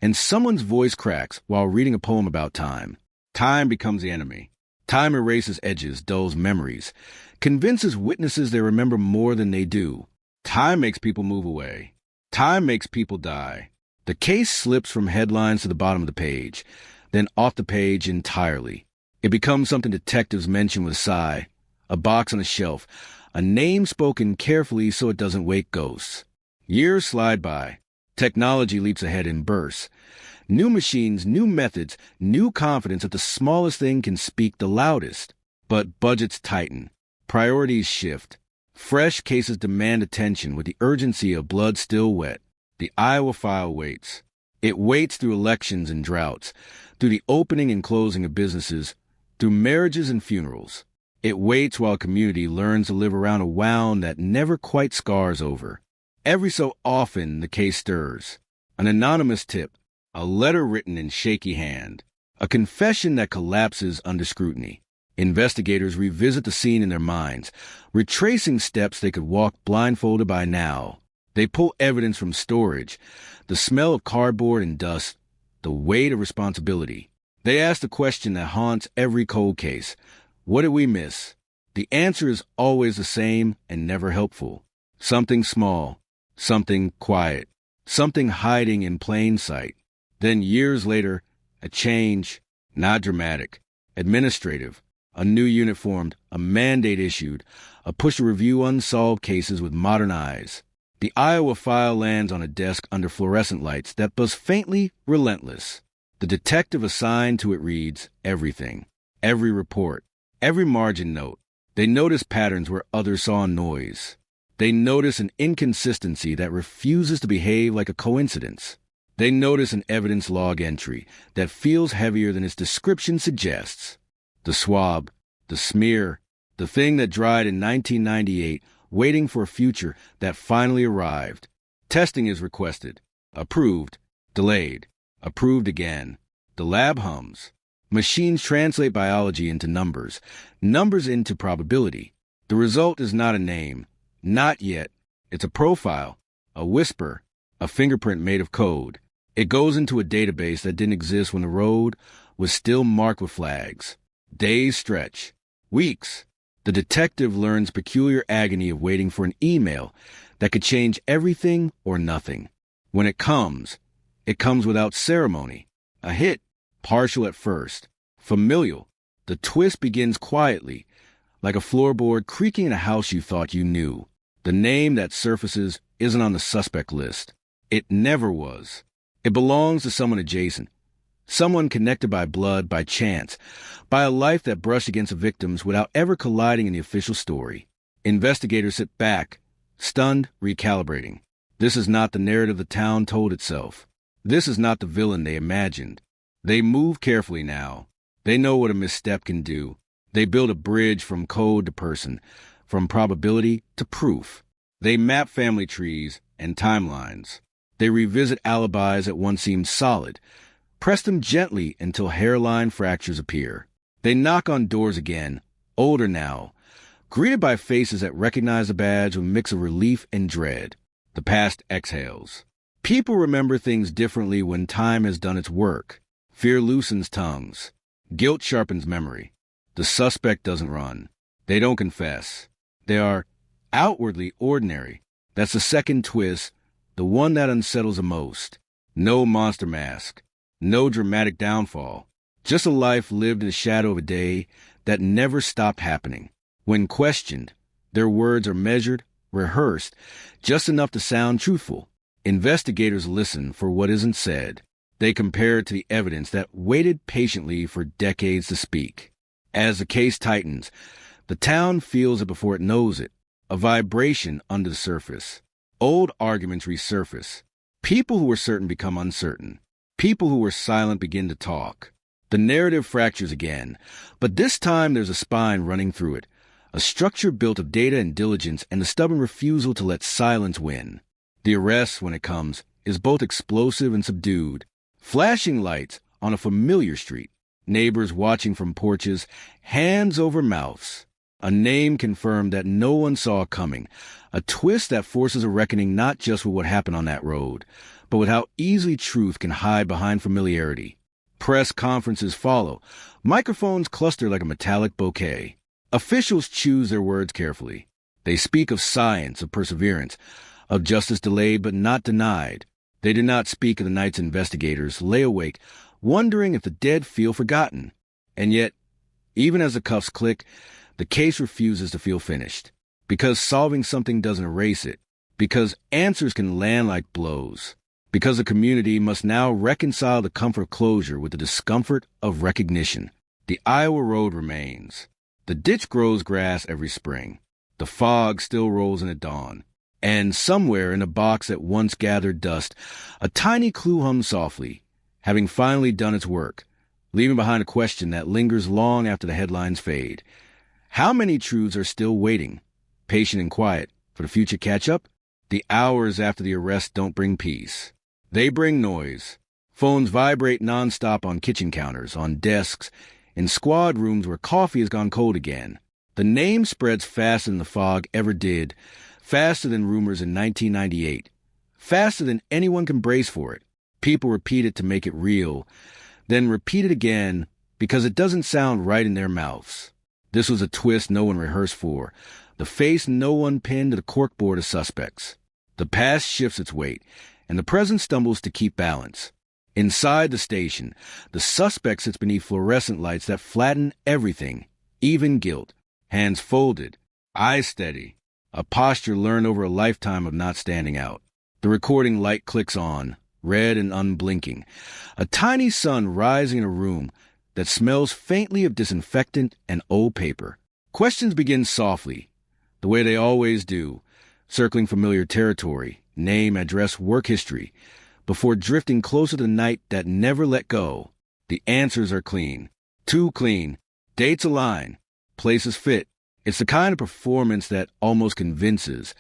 and someone's voice cracks while reading a poem about time. Time becomes the enemy. Time erases edges, dulls memories, convinces witnesses they remember more than they do. Time makes people move away. Time makes people die. The case slips from headlines to the bottom of the page, then off the page entirely. It becomes something detectives mention with a sigh, a box on a shelf, a name spoken carefully so it doesn't wake ghosts. Years slide by. Technology leaps ahead in bursts. New machines, new methods, new confidence that the smallest thing can speak the loudest. But budgets tighten. Priorities shift. Fresh cases demand attention with the urgency of blood still wet. The Iowa file waits. It waits through elections and droughts, through the opening and closing of businesses, through marriages and funerals. It waits while community learns to live around a wound that never quite scars over. Every so often the case stirs. An anonymous tip, a letter written in shaky hand, a confession that collapses under scrutiny. Investigators revisit the scene in their minds, retracing steps they could walk blindfolded by now. They pull evidence from storage, the smell of cardboard and dust, the weight of responsibility. They ask the question that haunts every cold case. What did we miss? The answer is always the same and never helpful. Something small, something quiet, something hiding in plain sight. Then years later, a change, not dramatic, administrative, a new unit formed, a mandate issued, a push to review unsolved cases with modern eyes. The Iowa file lands on a desk under fluorescent lights that buzz faintly relentless. The detective assigned to it reads everything, every report, every margin note. They notice patterns where others saw noise. They notice an inconsistency that refuses to behave like a coincidence. They notice an evidence log entry that feels heavier than its description suggests. The swab, the smear, the thing that dried in 1998, waiting for a future that finally arrived. Testing is requested. Approved. Delayed. Approved again. The lab hums. Machines translate biology into numbers, numbers into probability. The result is not a name. Not yet. It's a profile, a whisper, a fingerprint made of code. It goes into a database that didn't exist when the road was still marked with flags. Days stretch. Weeks. The detective learns peculiar agony of waiting for an email that could change everything or nothing. When it comes without ceremony. A hit, partial at first. Familial. The twist begins quietly, like a floorboard creaking in a house you thought you knew. The name that surfaces isn't on the suspect list. It never was. It belongs to someone adjacent. Someone connected by blood, by chance, by a life that brushed against the victims without ever colliding in the official story. Investigators sit back, stunned, recalibrating. This is not the narrative the town told itself. This is not the villain they imagined. They move carefully now. They know what a misstep can do. They build a bridge from code to person, from probability to proof. They map family trees and timelines. They revisit alibis that once seemed solid, press them gently until hairline fractures appear. They knock on doors again, older now, greeted by faces that recognize the badge with a mix of relief and dread. The past exhales. People remember things differently when time has done its work. Fear loosens tongues. Guilt sharpens memory. The suspect doesn't run. They don't confess. They are outwardly ordinary. That's the second twist, the one that unsettles the most. No monster mask. No dramatic downfall. Just a life lived in the shadow of a day that never stopped happening. When questioned, their words are measured, rehearsed, just enough to sound truthful. Investigators listen for what isn't said. They compare it to the evidence that waited patiently for decades to speak. As the case tightens, the town feels it before it knows it, a vibration under the surface. Old arguments resurface. People who were certain become uncertain. People who were silent begin to talk. The narrative fractures again, but this time there's a spine running through it, a structure built of data and diligence and the stubborn refusal to let silence win. The arrest, when it comes, is both explosive and subdued. Flashing lights on a familiar street. Neighbors watching from porches, hands over mouths. A name confirmed that no one saw coming. A twist that forces a reckoning not just with what happened on that road, but with how easily truth can hide behind familiarity. Press conferences follow. Microphones cluster like a metallic bouquet. Officials choose their words carefully. They speak of science, of perseverance, of justice delayed but not denied. They do not speak of the nights investigators lay awake, wondering if the dead feel forgotten. And yet, even as the cuffs click, the case refuses to feel finished. Because solving something doesn't erase it. Because answers can land like blows. Because the community must now reconcile the comfort of closure with the discomfort of recognition. The Iowa road remains. The ditch grows grass every spring. The fog still rolls in at dawn. And somewhere in a box that once gathered dust, a tiny clue hums softly, having finally done its work, leaving behind a question that lingers long after the headlines fade. How many truths are still waiting, patient and quiet, for the future catch-up? The hours after the arrest don't bring peace. They bring noise. Phones vibrate nonstop on kitchen counters, on desks, in squad rooms where coffee has gone cold again. The name spreads faster than the fog ever did, faster than rumors in 1998, faster than anyone can brace for it. People repeat it to make it real, then repeat it again because it doesn't sound right in their mouths. This was a twist no one rehearsed for, the face no one pinned to the corkboard of suspects. The past shifts its weight, and the present stumbles to keep balance. Inside the station, the suspect sits beneath fluorescent lights that flatten everything, even guilt. Hands folded, eyes steady, a posture learned over a lifetime of not standing out. The recording light clicks on, red and unblinking. A tiny sun rising in a room that smells faintly of disinfectant and old paper. Questions begin softly, the way they always do, circling familiar territory, name, address, work history, before drifting closer to the night that never let go. The answers are clean. Too clean. Dates align. Places fit. It's the kind of performance that almost convinces,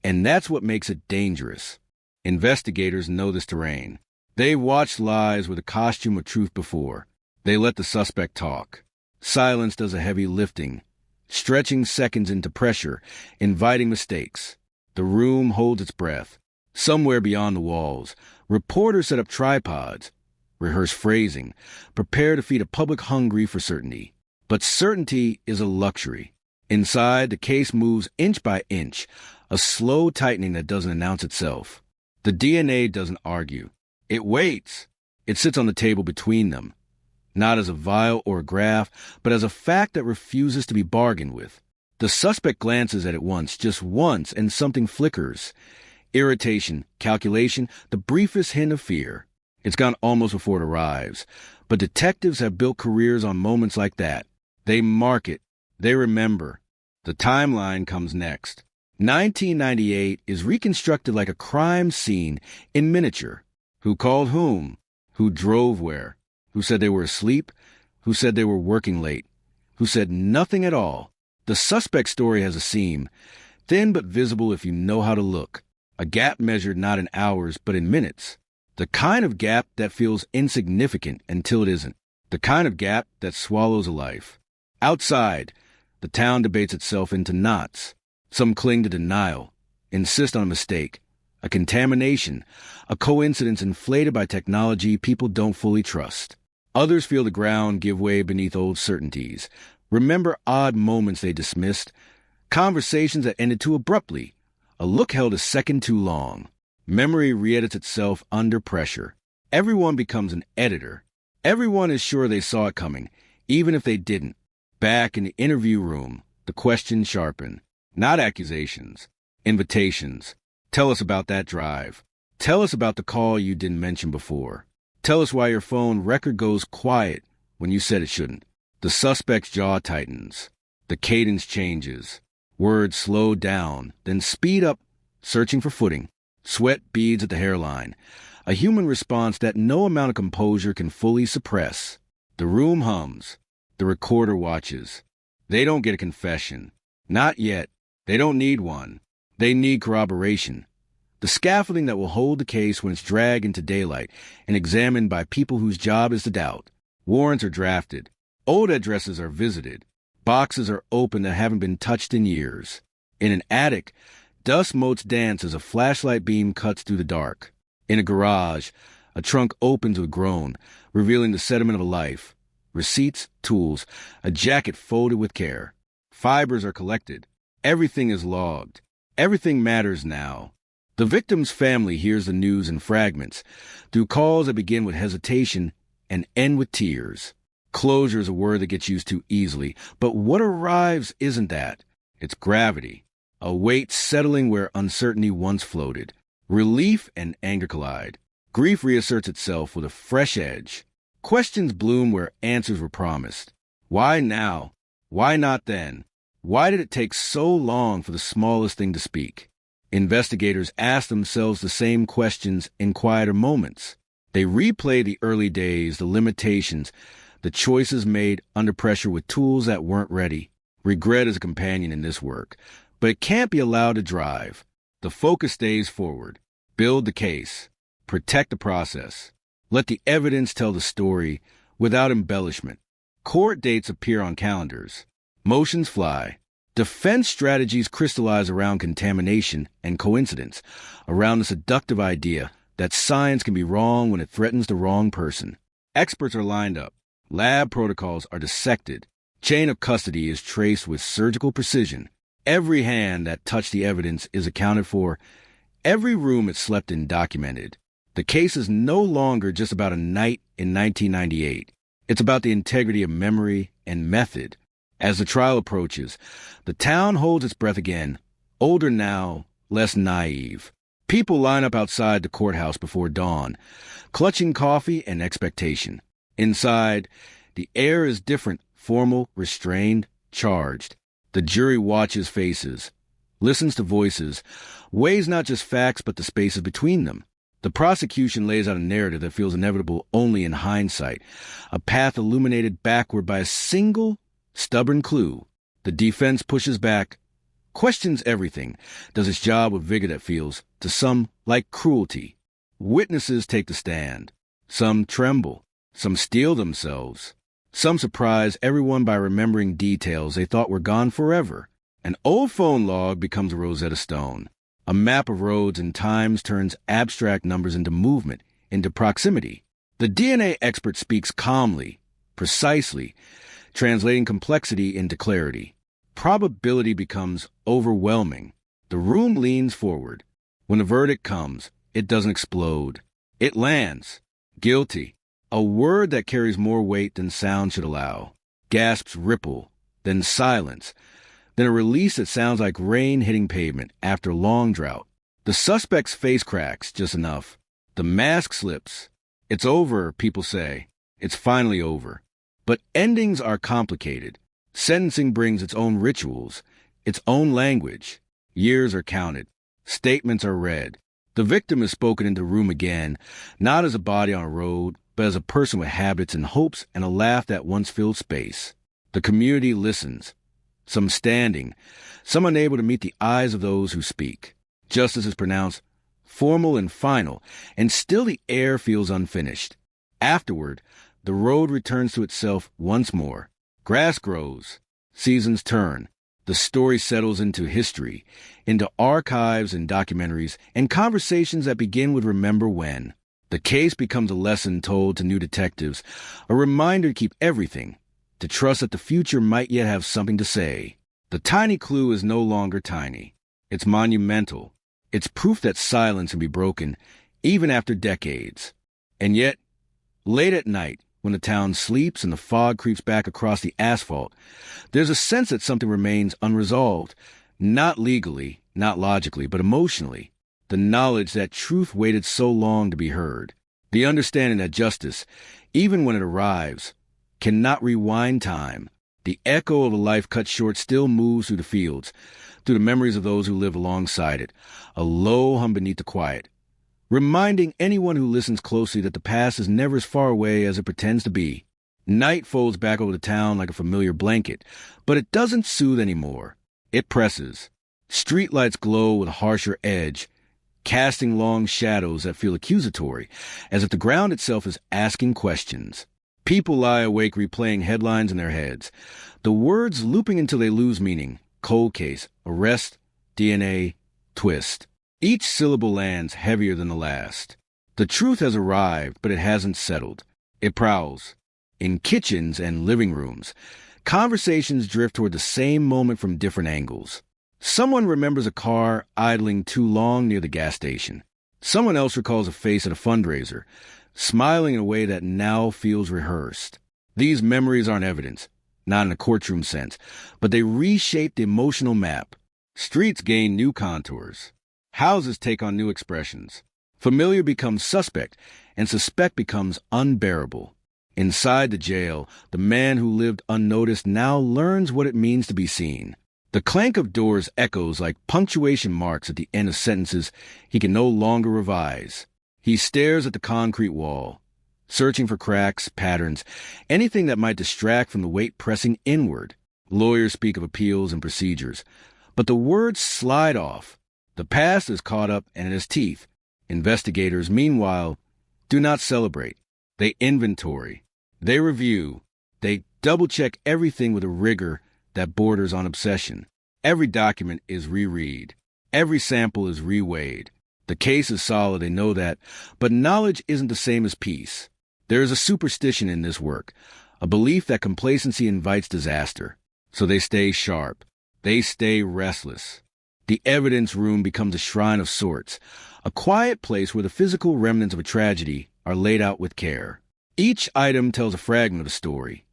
and that's what makes it dangerous. Investigators know this terrain. They've watched lies with a costume of truth before. They let the suspect talk. Silence does a heavy lifting, stretching seconds into pressure, inviting mistakes. The room holds its breath. Somewhere beyond the walls, reporters set up tripods, rehearse phrasing, prepare to feed a public hungry for certainty. But certainty is a luxury. Inside, the case moves inch by inch, a slow tightening that doesn't announce itself. The DNA doesn't argue. It waits. It sits on the table between them, not as a vial or a graph, but as a fact that refuses to be bargained with. The suspect glances at it once, just once, and something flickers. Irritation, calculation, the briefest hint of fear. It's gone almost before it arrives. But detectives have built careers on moments like that. They mark it. They remember. The timeline comes next. 1998 is reconstructed like a crime scene in miniature. Who called whom? Who drove where? Who said they were asleep? Who said they were working late? Who said nothing at all? The suspect's story has a seam, thin but visible if you know how to look. A gap measured not in hours but in minutes. The kind of gap that feels insignificant until it isn't. The kind of gap that swallows a life. Outside, the town debates itself into knots. Some cling to denial, insist on a mistake, a contamination, a coincidence inflated by technology people don't fully trust. Others feel the ground give way beneath old certainties, remember odd moments they dismissed, conversations that ended too abruptly, a look held a second too long. Memory re-edits itself under pressure. Everyone becomes an editor. Everyone is sure they saw it coming, even if they didn't. Back in the interview room, the questions sharpen. Not accusations, invitations. Tell us about that drive. Tell us about the call you didn't mention before. Tell us why your phone record goes quiet when you said it shouldn't. The suspect's jaw tightens. The cadence changes. Words slow down, then speed up, searching for footing. Sweat beads at the hairline. A human response that no amount of composure can fully suppress. The room hums. The recorder watches. They don't get a confession. Not yet. They don't need one. They need corroboration. The scaffolding that will hold the case when it's dragged into daylight and examined by people whose job is to doubt. Warrants are drafted. Old addresses are visited. Boxes are opened that haven't been touched in years. In an attic, dust motes dance as a flashlight beam cuts through the dark. In a garage, a trunk opens with a groan, revealing the sediment of a life. Receipts, tools, a jacket folded with care. Fibers are collected. Everything is logged. Everything matters now. The victim's family hears the news in fragments, through calls that begin with hesitation and end with tears. Closure is a word that gets used too easily, but what arrives isn't that. It's gravity, a weight settling where uncertainty once floated. Relief and anger collide. Grief reasserts itself with a fresh edge. Questions bloom where answers were promised. Why now? Why not then? Why did it take so long for the smallest thing to speak? Investigators ask themselves the same questions in quieter moments. They replay the early days, the limitations, the choices made under pressure with tools that weren't ready. Regret is a companion in this work, but it can't be allowed to drive. The focus stays forward. Build the case. Protect the process. Let the evidence tell the story without embellishment. Court dates appear on calendars. Motions fly. Defense strategies crystallize around contamination and coincidence, around the seductive idea that science can be wrong when it threatens the wrong person. Experts are lined up. Lab protocols are dissected. Chain of custody is traced with surgical precision. Every hand that touched the evidence is accounted for. every room it slept in documented. The case is no longer just about a night in 1998. It's about the integrity of memory and method. As the trial approaches, the town holds its breath again, older now, less naive. People line up outside the courthouse before dawn, clutching coffee and expectation. Inside, the air is different, formal, restrained, charged. The jury watches faces, listens to voices, weighs not just facts but the spaces between them. The prosecution lays out a narrative that feels inevitable only in hindsight, a path illuminated backward by a single, stubborn clue. The defense pushes back, questions everything, does its job with vigor that feels, to some, like cruelty. Witnesses take the stand. Some tremble. Some steel themselves. Some surprise everyone by remembering details they thought were gone forever. An old phone log becomes a Rosetta Stone. A map of roads and times turns abstract numbers into movement, into proximity. The DNA expert speaks calmly, precisely, translating complexity into clarity. Probability becomes overwhelming. The room leans forward. When the verdict comes, it doesn't explode. It lands. Guilty. A word that carries more weight than sound should allow. Gasps ripple, then silence, then a release that sounds like rain hitting pavement after long drought. The suspect's face cracks just enough. The mask slips. It's over, people say. It's finally over. But endings are complicated. Sentencing brings its own rituals, its own language. Years are counted. Statements are read. The victim is spoken into the room again, not as a body on a road, but as a person with habits and hopes and a laugh that once filled space. The community listens, some standing, some unable to meet the eyes of those who speak. Justice is pronounced formal and final, and still the air feels unfinished. Afterward, the road returns to itself once more. Grass grows, seasons turn, the story settles into history, into archives and documentaries, and conversations that begin with remember when. The case becomes a lesson told to new detectives, a reminder to keep everything, to trust that the future might yet have something to say. The tiny clue is no longer tiny. It's monumental. It's proof that silence can be broken, even after decades. And yet, late at night, when the town sleeps and the fog creeps back across the asphalt, there's a sense that something remains unresolved, not legally, not logically, but emotionally. The knowledge that truth waited so long to be heard. The understanding that justice, even when it arrives, cannot rewind time. The echo of a life cut short still moves through the fields, through the memories of those who live alongside it, a low hum beneath the quiet, reminding anyone who listens closely that the past is never as far away as it pretends to be. Night folds back over the town like a familiar blanket, but it doesn't soothe anymore. It presses. Streetlights glow with a harsher edge, casting long shadows that feel accusatory, as if the ground itself is asking questions. People lie awake replaying headlines in their heads, the words looping until they lose meaning. Cold case, arrest, DNA, twist. Each syllable lands heavier than the last. The truth has arrived, but it hasn't settled. It prowls. In kitchens and living rooms, conversations drift toward the same moment from different angles. Someone remembers a car idling too long near the gas station. Someone else recalls a face at a fundraiser, smiling in a way that now feels rehearsed. These memories aren't evidence, not in a courtroom sense, but they reshape the emotional map. Streets gain new contours. Houses take on new expressions. Familiar becomes suspect, and suspect becomes unbearable. Inside the jail, the man who lived unnoticed now learns what it means to be seen. The clank of doors echoes like punctuation marks at the end of sentences he can no longer revise. He stares at the concrete wall, searching for cracks, patterns, anything that might distract from the weight pressing inward. Lawyers speak of appeals and procedures, but the words slide off. The past is caught up and it has teeth. Investigators, meanwhile, do not celebrate. They inventory. They review. They double-check everything with a rigor that borders on obsession. Every document is reread. Every sample is reweighed. The case is solid, they know that, but knowledge isn't the same as peace. There is a superstition in this work, a belief that complacency invites disaster. So they stay sharp. They stay restless. The evidence room becomes a shrine of sorts, a quiet place where the physical remnants of a tragedy are laid out with care. Each item tells a fragment of the story.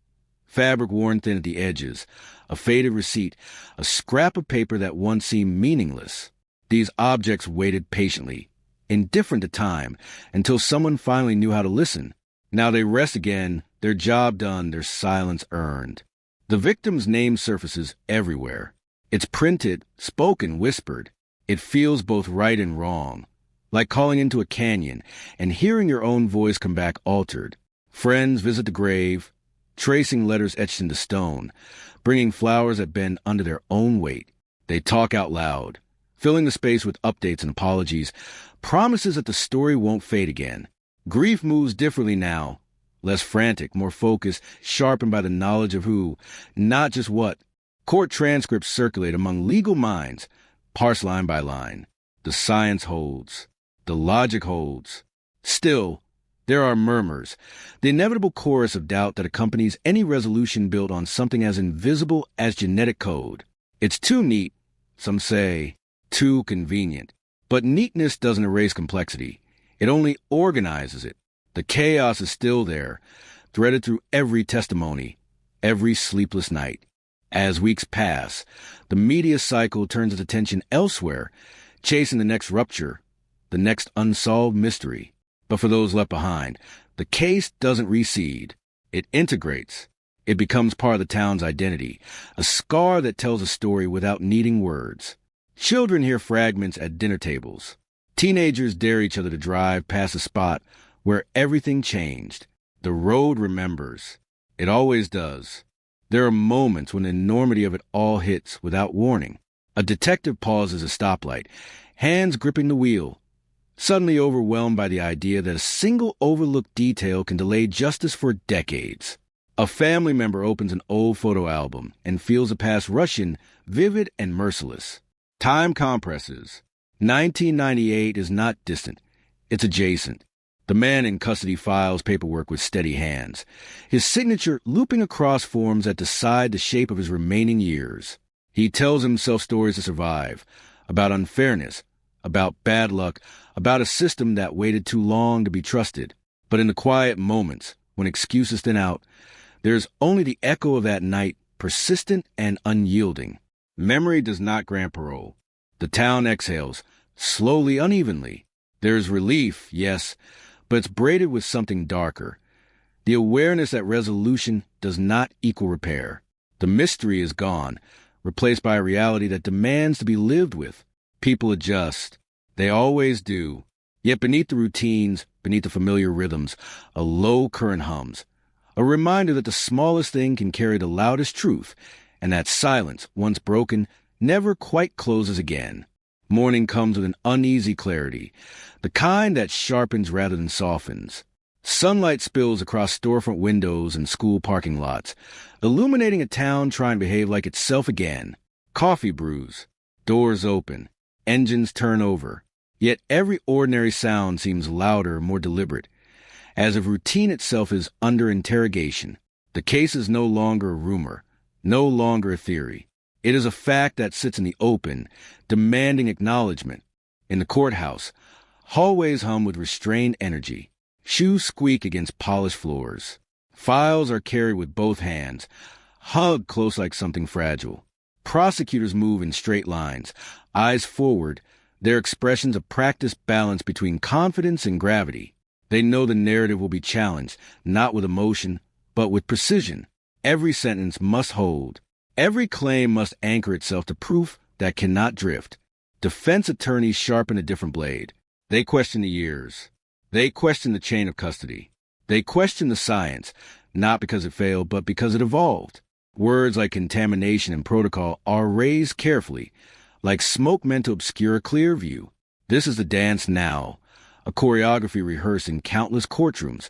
Fabric worn thin at the edges, a faded receipt, a scrap of paper that once seemed meaningless. These objects waited patiently, indifferent to time, until someone finally knew how to listen. Now they rest again, their job done, their silence earned. The victim's name surfaces everywhere. It's printed, spoken, whispered. It feels both right and wrong, like calling into a canyon and hearing your own voice come back altered. Friends visit the grave, tracing letters etched into stone, bringing flowers that bend under their own weight. They talk out loud, filling the space with updates and apologies, promises that the story won't fade again. Grief moves differently now, less frantic, more focused, sharpened by the knowledge of who, not just what. Court transcripts circulate among legal minds, parsed line by line. The science holds. The logic holds. Still, there are murmurs, the inevitable chorus of doubt that accompanies any resolution built on something as invisible as genetic code. It's too neat, some say, too convenient. But neatness doesn't erase complexity. It only organizes it. The chaos is still there, threaded through every testimony, every sleepless night. As weeks pass, the media cycle turns its attention elsewhere, chasing the next rupture, the next unsolved mystery. But for those left behind, the case doesn't recede. It integrates. It becomes part of the town's identity, a scar that tells a story without needing words. Children hear fragments at dinner tables. Teenagers dare each other to drive past a spot where everything changed. The road remembers. It always does. There are moments when the enormity of it all hits without warning. A detective pauses a stoplight, hands gripping the wheel, suddenly overwhelmed by the idea that a single overlooked detail can delay justice for decades. A family member opens an old photo album and feels the past rush in, vivid and merciless. Time compresses. 1998 is not distant. It's adjacent. The man in custody files paperwork with steady hands, his signature looping across forms that decide the shape of his remaining years. He tells himself stories to survive, about unfairness, about bad luck, about a system that waited too long to be trusted. But in the quiet moments, when excuses thin out, there's only the echo of that night, persistent and unyielding. Memory does not grant parole. The town exhales, slowly, unevenly. There's relief, yes, but it's braided with something darker. The awareness that resolution does not equal repair. The mystery is gone, replaced by a reality that demands to be lived with. People adjust. They always do. Yet beneath the routines, beneath the familiar rhythms, a low current hums. A reminder that the smallest thing can carry the loudest truth, and that silence, once broken, never quite closes again. Morning comes with an uneasy clarity, the kind that sharpens rather than softens. Sunlight spills across storefront windows and school parking lots, illuminating a town trying to behave like itself again. Coffee brews, doors open, engines turn over. Yet every ordinary sound seems louder, more deliberate, as if routine itself is under interrogation. The case is no longer a rumor, no longer a theory. It is a fact that sits in the open, demanding acknowledgement. In the courthouse, hallways hum with restrained energy. Shoes squeak against polished floors. Files are carried with both hands, hugged close like something fragile. Prosecutors move in straight lines, eyes forward, their expressions a practiced balance between confidence and gravity. They know the narrative will be challenged, not with emotion, but with precision. Every sentence must hold. Every claim must anchor itself to proof that cannot drift. Defense attorneys sharpen a different blade. They question the years. They question the chain of custody. They question the science, not because it failed, but because it evolved. Words like contamination and protocol are raised carefully, like smoke meant to obscure a clear view. This is the dance now, a choreography rehearsed in countless courtrooms,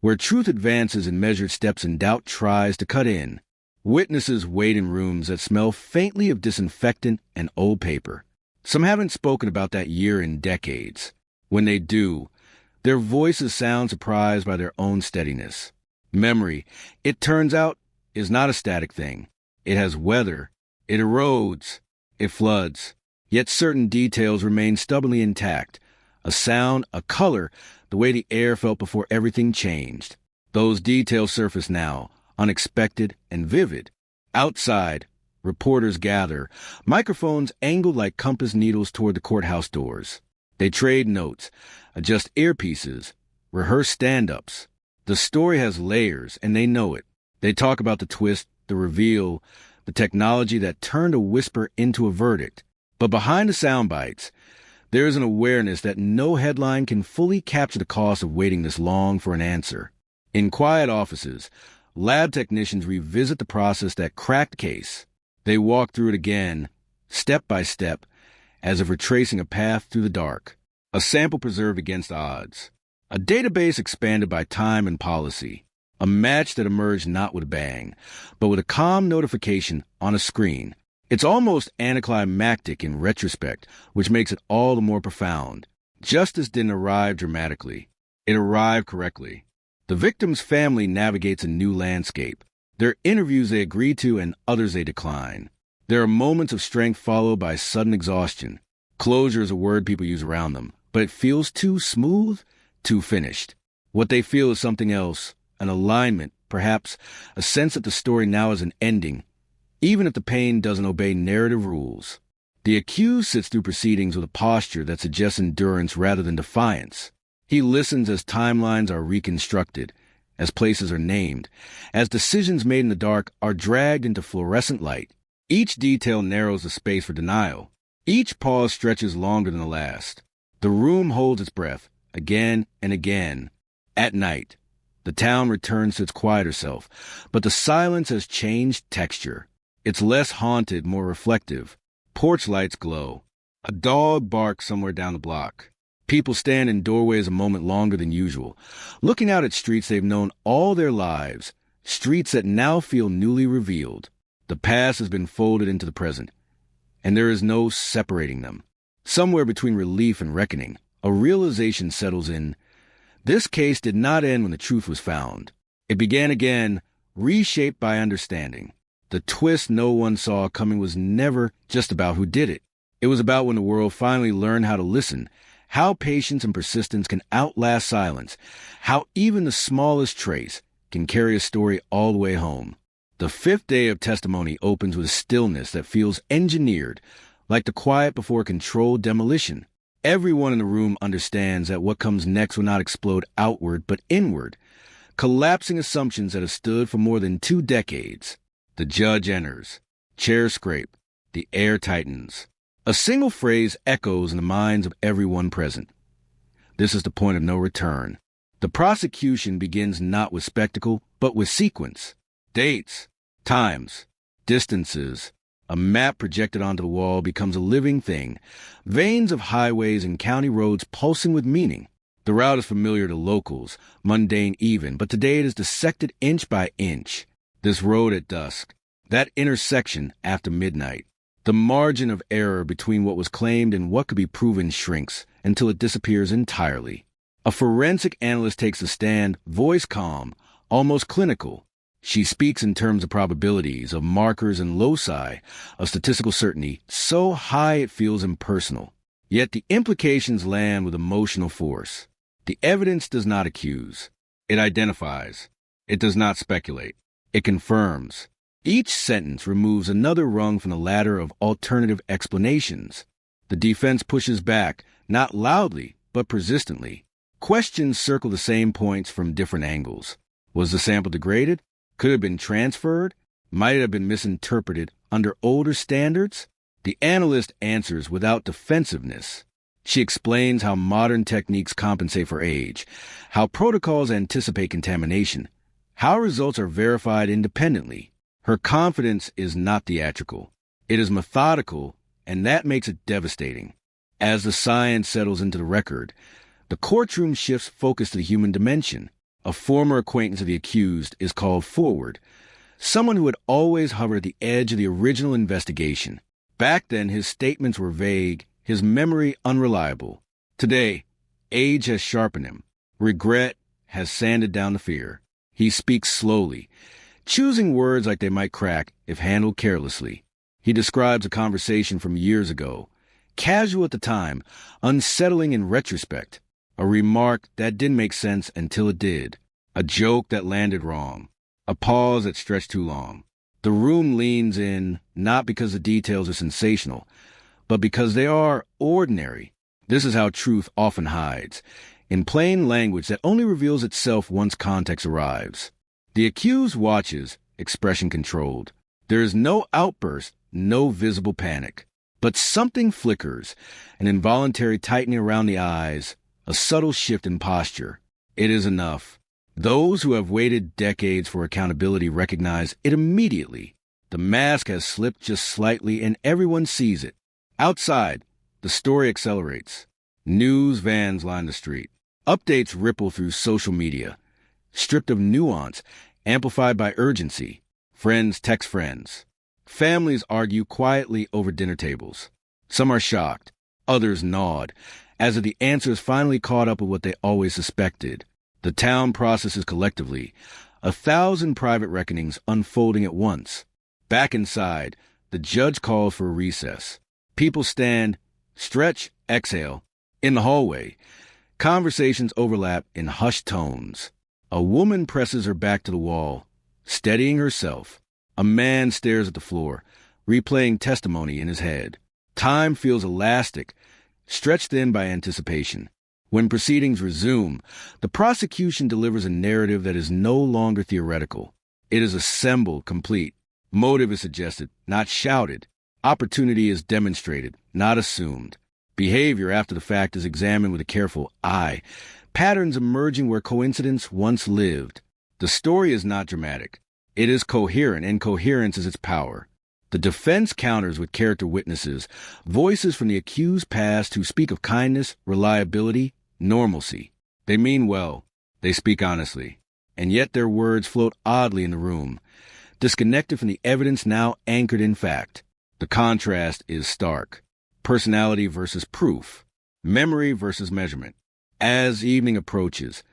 where truth advances in measured steps and doubt tries to cut in. Witnesses wait in rooms that smell faintly of disinfectant and old paper. Some haven't spoken about that year in decades. When they do, their voices sound surprised by their own steadiness. Memory, it turns out, is not a static thing. It has weather. It erodes. It floods. Yet certain details remain stubbornly intact. A sound, a color, the way the air felt before everything changed. Those details surface now, unexpected and vivid. Outside, reporters gather, microphones angled like compass needles toward the courthouse doors. They trade notes, adjust earpieces, rehearse stand-ups. The story has layers, and they know it. They talk about the twist, the reveal, the technology that turned a whisper into a verdict. But behind the sound bites, there is an awareness that no headline can fully capture the cost of waiting this long for an answer. In quiet offices, lab technicians revisit the process that cracked the case. They walk through it again, step by step, as if retracing a path through the dark. A sample preserved against odds. A database expanded by time and policy. A match that emerged not with a bang, but with a calm notification on a screen. It's almost anticlimactic in retrospect, which makes it all the more profound. Justice didn't arrive dramatically. It arrived correctly. The victim's family navigates a new landscape. There are interviews they agree to and others they decline. There are moments of strength followed by sudden exhaustion. Closure is a word people use around them, but it feels too smooth, too finished. What they feel is something else, an alignment, perhaps a sense that the story now has an ending, even if the pain doesn't obey narrative rules. The accused sits through proceedings with a posture that suggests endurance rather than defiance. He listens as timelines are reconstructed, as places are named, as decisions made in the dark are dragged into fluorescent light. Each detail narrows the space for denial. Each pause stretches longer than the last. The room holds its breath, again and again. At night, the town returns to its quieter self, but the silence has changed texture. It's less haunted, more reflective. Porch lights glow. A dog barks somewhere down the block. People stand in doorways a moment longer than usual, looking out at streets they've known all their lives, streets that now feel newly revealed. The past has been folded into the present, and there is no separating them. Somewhere between relief and reckoning, a realization settles in. This case did not end when the truth was found. It began again, reshaped by understanding. The twist no one saw coming was never just about who did it. It was about when the world finally learned how to listen, how patience and persistence can outlast silence, how even the smallest trace can carry a story all the way home. The fifth day of testimony opens with a stillness that feels engineered, like the quiet before controlled demolition. Everyone in the room understands that what comes next will not explode outward but inward, collapsing assumptions that have stood for more than 2 decades. The judge enters. Chairs scrape. The air tightens. A single phrase echoes in the minds of everyone present. This is the point of no return. The prosecution begins not with spectacle, but with sequence. Dates, times, distances. A map projected onto the wall becomes a living thing. Veins of highways and county roads pulsing with meaning. The route is familiar to locals, mundane even, but today it is dissected inch by inch. This road at dusk, that intersection after midnight. The margin of error between what was claimed and what could be proven shrinks until it disappears entirely. A forensic analyst takes a stand, voice calm, almost clinical. She speaks in terms of probabilities, of markers and loci, of statistical certainty, so high it feels impersonal. Yet the implications land with emotional force. The evidence does not accuse. It identifies. It does not speculate. It confirms. Each sentence removes another rung from the ladder of alternative explanations. The defense pushes back, not loudly, but persistently. Questions circle the same points from different angles. Was the sample degraded? Could it have been transferred? Might it have been misinterpreted under older standards? The analyst answers without defensiveness. She explains how modern techniques compensate for age, how protocols anticipate contamination, how results are verified independently. Her confidence is not theatrical. It is methodical, and that makes it devastating. As the science settles into the record, the courtroom shifts focus to the human dimension. A former acquaintance of the accused is called forward, someone who had always hovered at the edge of the original investigation. Back then, his statements were vague, his memory unreliable. Today, age has sharpened him. Regret has sanded down the fear. He speaks slowly, choosing words like they might crack if handled carelessly. He describes a conversation from years ago. Casual at the time, unsettling in retrospect. A remark that didn't make sense until it did. A joke that landed wrong. A pause that stretched too long. The room leans in, not because the details are sensational, but because they are ordinary. This is how truth often hides, in plain language that only reveals itself once context arrives. The accused watches, expression controlled. There is no outburst, no visible panic. But something flickers, an involuntary tightening around the eyes, a subtle shift in posture. It is enough. Those who have waited decades for accountability recognize it immediately. The mask has slipped just slightly and everyone sees it. Outside, the story accelerates. News vans line the street. Updates ripple through social media. Stripped of nuance, amplified by urgency. Friends text friends. Families argue quietly over dinner tables. Some are shocked. Others nod, as if the answers finally caught up with what they always suspected. The town processes collectively, 1,000 private reckonings unfolding at once. Back inside, the judge calls for a recess. People stand, stretch, exhale. In the hallway, conversations overlap in hushed tones. A woman presses her back to the wall, steadying herself. A man stares at the floor, replaying testimony in his head. Time feels elastic, stretched in by anticipation. When proceedings resume, the prosecution delivers a narrative that is no longer theoretical. It is assembled, complete. Motive is suggested, not shouted. Opportunity is demonstrated, not assumed. Behavior after the fact is examined with a careful eye. Patterns emerging where coincidence once lived. The story is not dramatic. It is coherent, and coherence is its power. The defense counters with character witnesses, voices from the accused past who speak of kindness, reliability, normalcy. They mean well. They speak honestly. And yet their words float oddly in the room, disconnected from the evidence now anchored in fact. The contrast is stark. Personality versus proof. Memory versus measurement. As evening approaches,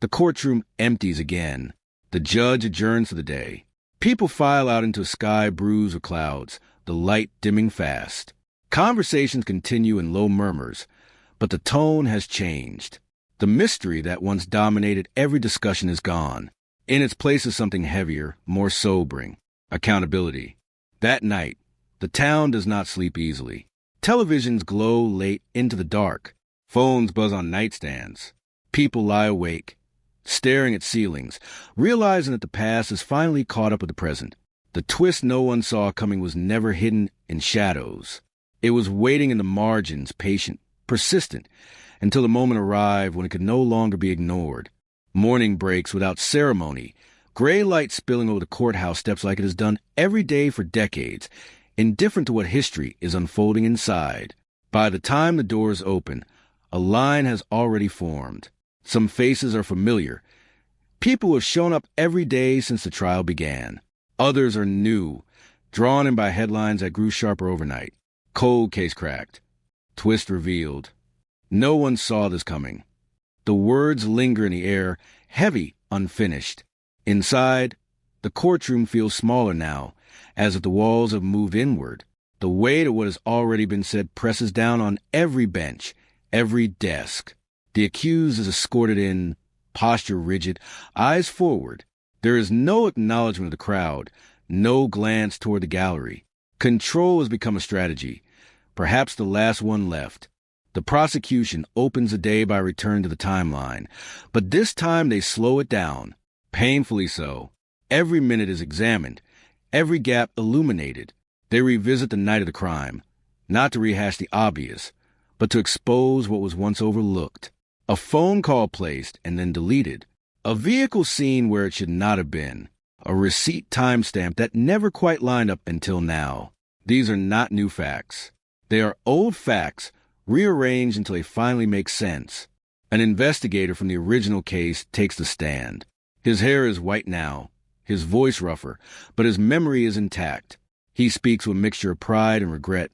the courtroom empties again. The judge adjourns for the day. People file out into a sky bruised with clouds, the light dimming fast. Conversations continue in low murmurs, but the tone has changed. The mystery that once dominated every discussion is gone. In its place is something heavier, more sobering. Accountability. That night, the town does not sleep easily. Televisions glow late into the dark. Phones buzz on nightstands. People lie awake, staring at ceilings, realizing that the past has finally caught up with the present. The twist no one saw coming was never hidden in shadows. It was waiting in the margins, patient, persistent, until the moment arrived when it could no longer be ignored. Morning breaks without ceremony, gray light spilling over the courthouse steps like it has done every day for decades, indifferent to what history is unfolding inside. By the time the doors open, a line has already formed. Some faces are familiar. People who have shown up every day since the trial began. Others are new, drawn in by headlines that grew sharper overnight. Cold case cracked. Twist revealed. No one saw this coming. The words linger in the air, heavy, unfinished. Inside, the courtroom feels smaller now, as if the walls have moved inward. The weight of what has already been said presses down on every bench, every desk. The accused is escorted in, posture rigid, eyes forward. There is no acknowledgement of the crowd, no glance toward the gallery. Control has become a strategy, perhaps the last one left. The prosecution opens the day by return to the timeline, but this time they slow it down, painfully so. Every minute is examined, every gap illuminated. They revisit the night of the crime, not to rehash the obvious, but to expose what was once overlooked. A phone call placed and then deleted. A vehicle seen where it should not have been. A receipt timestamp that never quite lined up until now. These are not new facts. They are old facts, rearranged until they finally make sense. An investigator from the original case takes the stand. His hair is white now, his voice rougher, but his memory is intact. He speaks with a mixture of pride and regret,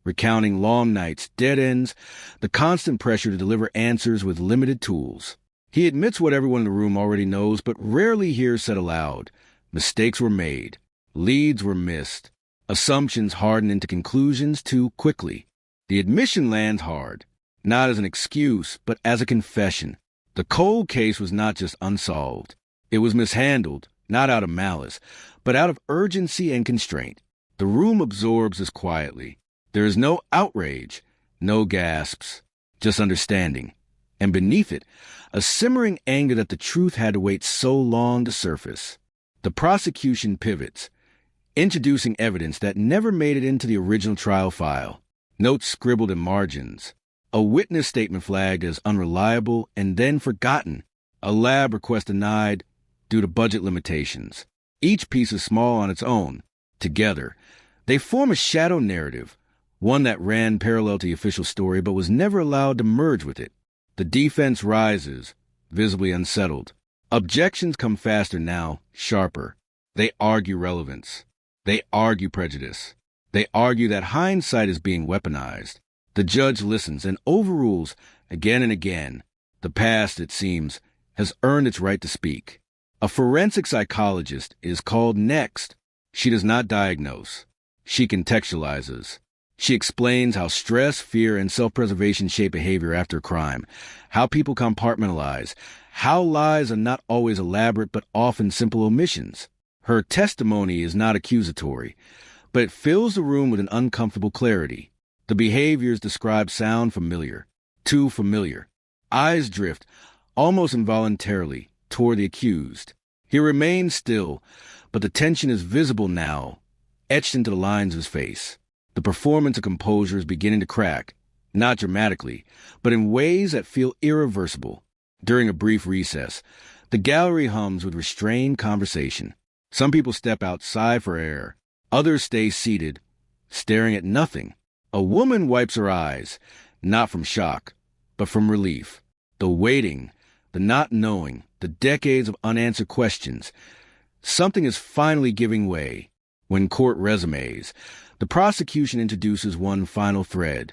recounting long nights, dead ends, the constant pressure to deliver answers with limited tools. He admits what everyone in the room already knows, but rarely hears said aloud. Mistakes were made. Leads were missed. Assumptions hardened into conclusions too quickly. The admission lands hard, not as an excuse, but as a confession. The cold case was not just unsolved. It was mishandled, not out of malice, but out of urgency and constraint. The room absorbs this quietly. There is no outrage, no gasps, just understanding. And beneath it, a simmering anger that the truth had to wait so long to surface. The prosecution pivots, introducing evidence that never made it into the original trial file. Notes scribbled in margins. A witness statement flagged as unreliable and then forgotten. A lab request denied due to budget limitations. Each piece is small on its own. Together, they form a shadow narrative, one that ran parallel to the official story but was never allowed to merge with it. The defense rises, visibly unsettled. Objections come faster now, sharper. They argue relevance. They argue prejudice. They argue that hindsight is being weaponized. The judge listens and overrules again and again. The past, it seems, has earned its right to speak. A forensic psychologist is called next. She does not diagnose. She contextualizes. She explains how stress, fear, and self-preservation shape behavior after a crime, how people compartmentalize, how lies are not always elaborate but often simple omissions. Her testimony is not accusatory, but it fills the room with an uncomfortable clarity. The behaviors described sound familiar, too familiar. Eyes drift, almost involuntarily, toward the accused. He remains still, but the tension is visible now, etched into the lines of his face. The performance of composure is beginning to crack, not dramatically, but in ways that feel irreversible. During a brief recess, the gallery hums with restrained conversation. Some people step outside for air. Others stay seated, staring at nothing. A woman wipes her eyes, not from shock, but from relief. The waiting, the not knowing, the decades of unanswered questions. Something is finally giving way. When court resumes, the prosecution introduces one final thread.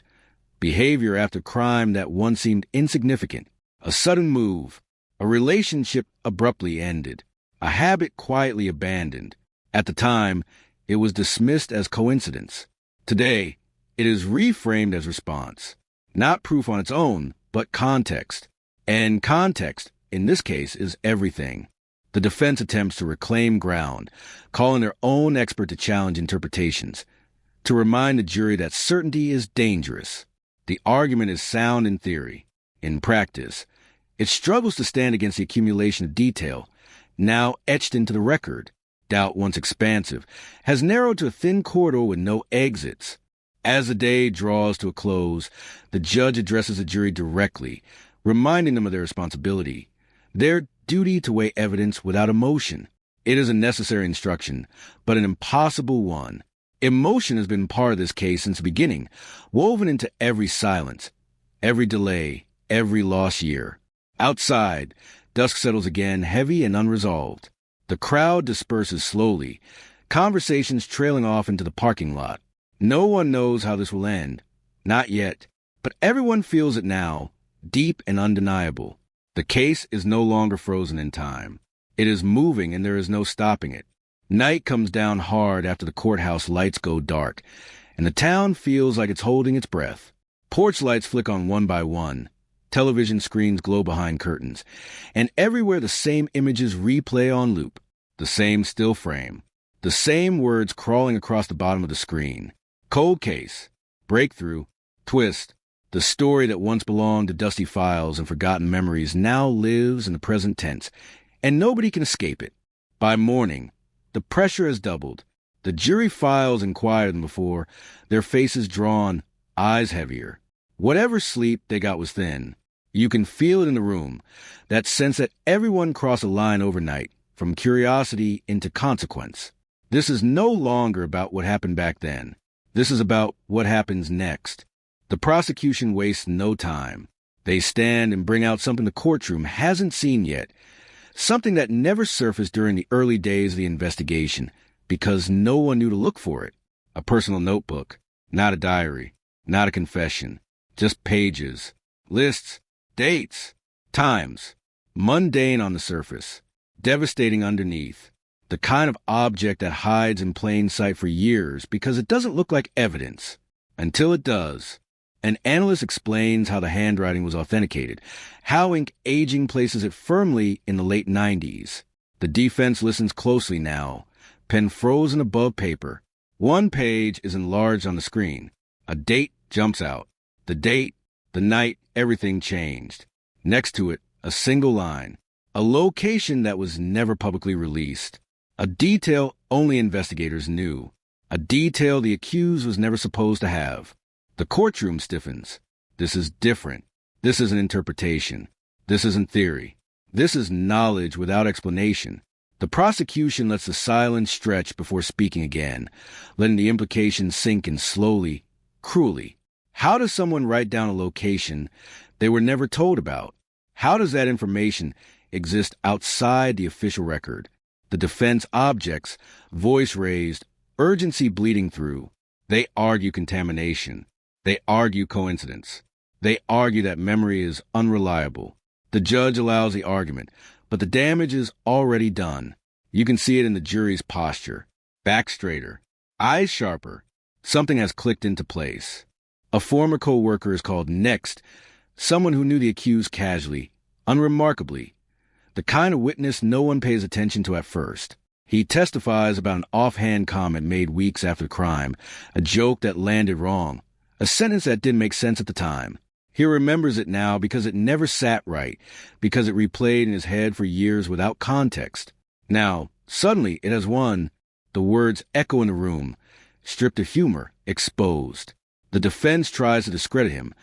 Behavior after crime that once seemed insignificant. A sudden move. A relationship abruptly ended. A habit quietly abandoned. At the time, it was dismissed as coincidence. Today, it is reframed as response. Not proof on its own, but context. And context, in this case, is everything. The defense attempts to reclaim ground, calling their own expert to challenge interpretations, to remind the jury that certainty is dangerous. The argument is sound in theory. In practice, it struggles to stand against the accumulation of detail, now etched into the record. Doubt, once expansive, has narrowed to a thin corridor with no exits. As the day draws to a close, the judge addresses the jury directly, reminding them of their responsibility, their duty to weigh evidence without emotion. It is a necessary instruction, but an impossible one. Emotion has been part of this case since the beginning, woven into every silence, every delay, every lost year. Outside, dusk settles again, heavy and unresolved. The crowd disperses slowly, conversations trailing off into the parking lot. No one knows how this will end. Not yet. But everyone feels it now, deep and undeniable. The case is no longer frozen in time. It is moving and there is no stopping it. Night comes down hard after the courthouse lights go dark, and the town feels like it's holding its breath. Porch lights flick on one by one. Television screens glow behind curtains, and everywhere the same images replay on loop. The same still frame. The same words crawling across the bottom of the screen. Cold case. Breakthrough. Twist. The story that once belonged to dusty files and forgotten memories now lives in the present tense, and nobody can escape it. By morning, the pressure has doubled. The jury files in quieter than before, their faces drawn, eyes heavier. Whatever sleep they got was thin. You can feel it in the room, that sense that everyone crossed a line overnight, from curiosity into consequence. This is no longer about what happened back then. This is about what happens next. The prosecution wastes no time. They stand and bring out something the courtroom hasn't seen yet, something that never surfaced during the early days of the investigation, because no one knew to look for it. A personal notebook, not a diary, not a confession, just pages, lists, dates, times, mundane on the surface, devastating underneath, the kind of object that hides in plain sight for years because it doesn't look like evidence, until it does. An analyst explains how the handwriting was authenticated, how ink aging places it firmly in the late 90s. The defense listens closely now, pen frozen above paper. One page is enlarged on the screen. A date jumps out. The date, the night, everything changed. Next to it, a single line. A location that was never publicly released. A detail only investigators knew. A detail the accused was never supposed to have. The courtroom stiffens. This is different. This isn't interpretation. This isn't theory. This is knowledge without explanation. The prosecution lets the silence stretch before speaking again, letting the implications sink in slowly, cruelly. How does someone write down a location they were never told about? How does that information exist outside the official record? The defense objects, voice raised, urgency bleeding through. They argue contamination. They argue coincidence. They argue that memory is unreliable. The judge allows the argument, but the damage is already done. You can see it in the jury's posture. Back straighter, eyes sharper. Something has clicked into place. A former co-worker is called next, someone who knew the accused casually, unremarkably. The kind of witness no one pays attention to at first. He testifies about an offhand comment made weeks after the crime, a joke that landed wrong, a sentence that didn't make sense at the time. He remembers it now because it never sat right, because it replayed in his head for years without context. Now, suddenly, it has won. The words echo in the room, stripped of humor, exposed. The defense tries to discredit him,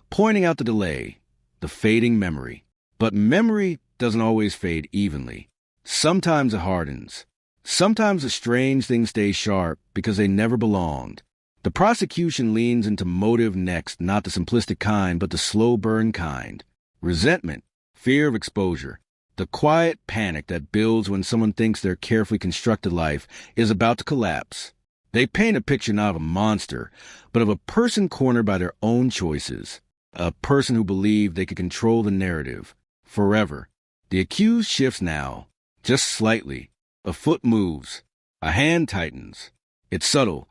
pointing out the delay, the fading memory. But memory doesn't always fade evenly. Sometimes it hardens. Sometimes the strange things stay sharp because they never belonged. The prosecution leans into motive next, not the simplistic kind, but the slow burn kind. Resentment, fear of exposure, the quiet panic that builds when someone thinks their carefully constructed life is about to collapse. They paint a picture not of a monster, but of a person cornered by their own choices, a person who believed they could control the narrative forever. The accused shifts now, just slightly. A foot moves, a hand tightens. It's subtle,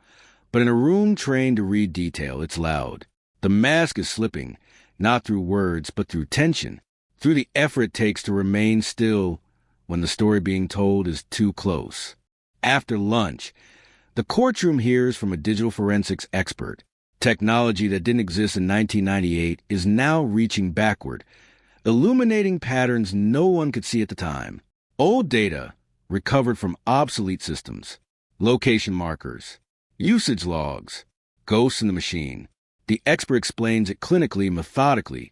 but in a room trained to read detail, it's loud. The mask is slipping, not through words, but through tension, through the effort it takes to remain still when the story being told is too close. After lunch, the courtroom hears from a digital forensics expert. Technology that didn't exist in 1998 is now reaching backward, illuminating patterns no one could see at the time. Old data recovered from obsolete systems, location markers, usage logs, ghosts in the machine. The expert explains it clinically, methodically,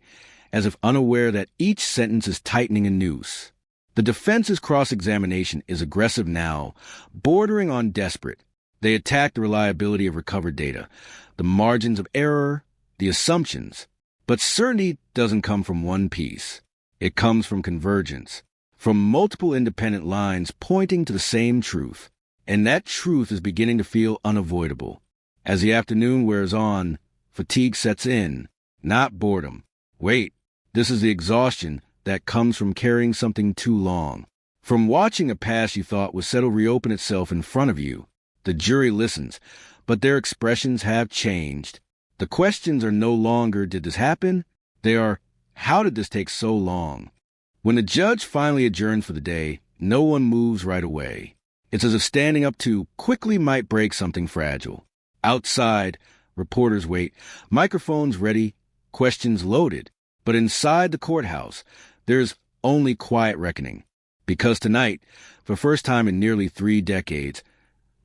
as if unaware that each sentence is tightening a noose. The defense's cross-examination is aggressive now, bordering on desperate. They attack the reliability of recovered data, the margins of error, the assumptions. But certainty doesn't come from one piece. It comes from convergence, from multiple independent lines pointing to the same truth. And that truth is beginning to feel unavoidable. As the afternoon wears on, fatigue sets in, not boredom. Wait, this is the exhaustion that comes from carrying something too long. From watching a past you thought was set to reopen itself in front of you. The jury listens, but their expressions have changed. The questions are no longer, did this happen? They are, how did this take so long? When the judge finally adjourns for the day, no one moves right away. It's as if standing up too quickly might break something fragile. Outside, reporters wait, microphones ready, questions loaded. But inside the courthouse, there's only quiet reckoning. Because tonight, for the first time in nearly 3 decades,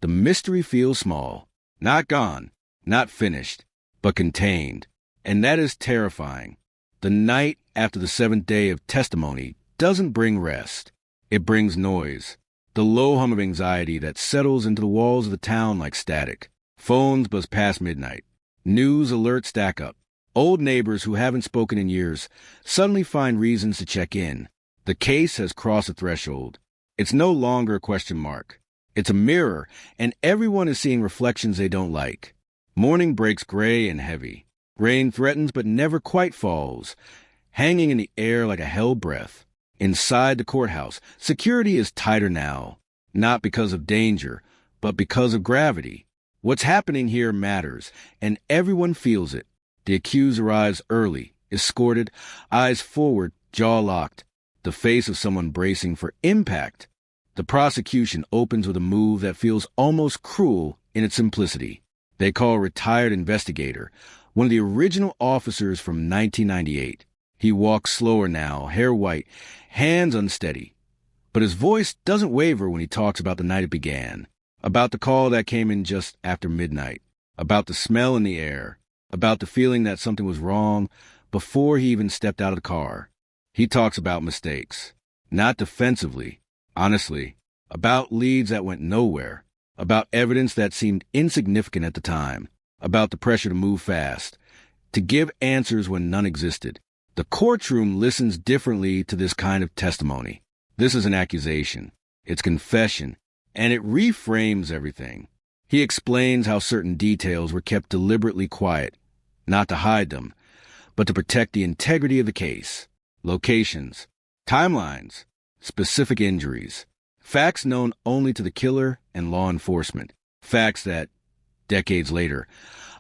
the mystery feels small. Not gone, not finished, but contained. And that is terrifying. The night after the 7th day of testimony doesn't bring rest. It brings noise. The low hum of anxiety that settles into the walls of the town like static. Phones buzz past midnight. News alerts stack up. Old neighbors who haven't spoken in years suddenly find reasons to check in. The case has crossed a threshold. It's no longer a question mark. It's a mirror, and everyone is seeing reflections they don't like. Morning breaks gray and heavy. Rain threatens but never quite falls, hanging in the air like a held breath. Inside the courthouse, security is tighter now, not because of danger, but because of gravity. What's happening here matters, and everyone feels it. The accused arrives early, escorted, eyes forward, jaw locked, the face of someone bracing for impact. The prosecution opens with a move that feels almost cruel in its simplicity. They call a retired investigator, one of the original officers from 1998. He walks slower now, hair white, hands unsteady. But his voice doesn't waver when he talks about the night it began, about the call that came in just after midnight, about the smell in the air, about the feeling that something was wrong before he even stepped out of the car. He talks about mistakes, not defensively, honestly, about leads that went nowhere, about evidence that seemed insignificant at the time, about the pressure to move fast, to give answers when none existed. The courtroom listens differently to this kind of testimony. This is an accusation, it's confession, and it reframes everything. He explains how certain details were kept deliberately quiet, not to hide them, but to protect the integrity of the case. Locations, timelines, specific injuries, facts known only to the killer and law enforcement, facts that, decades later,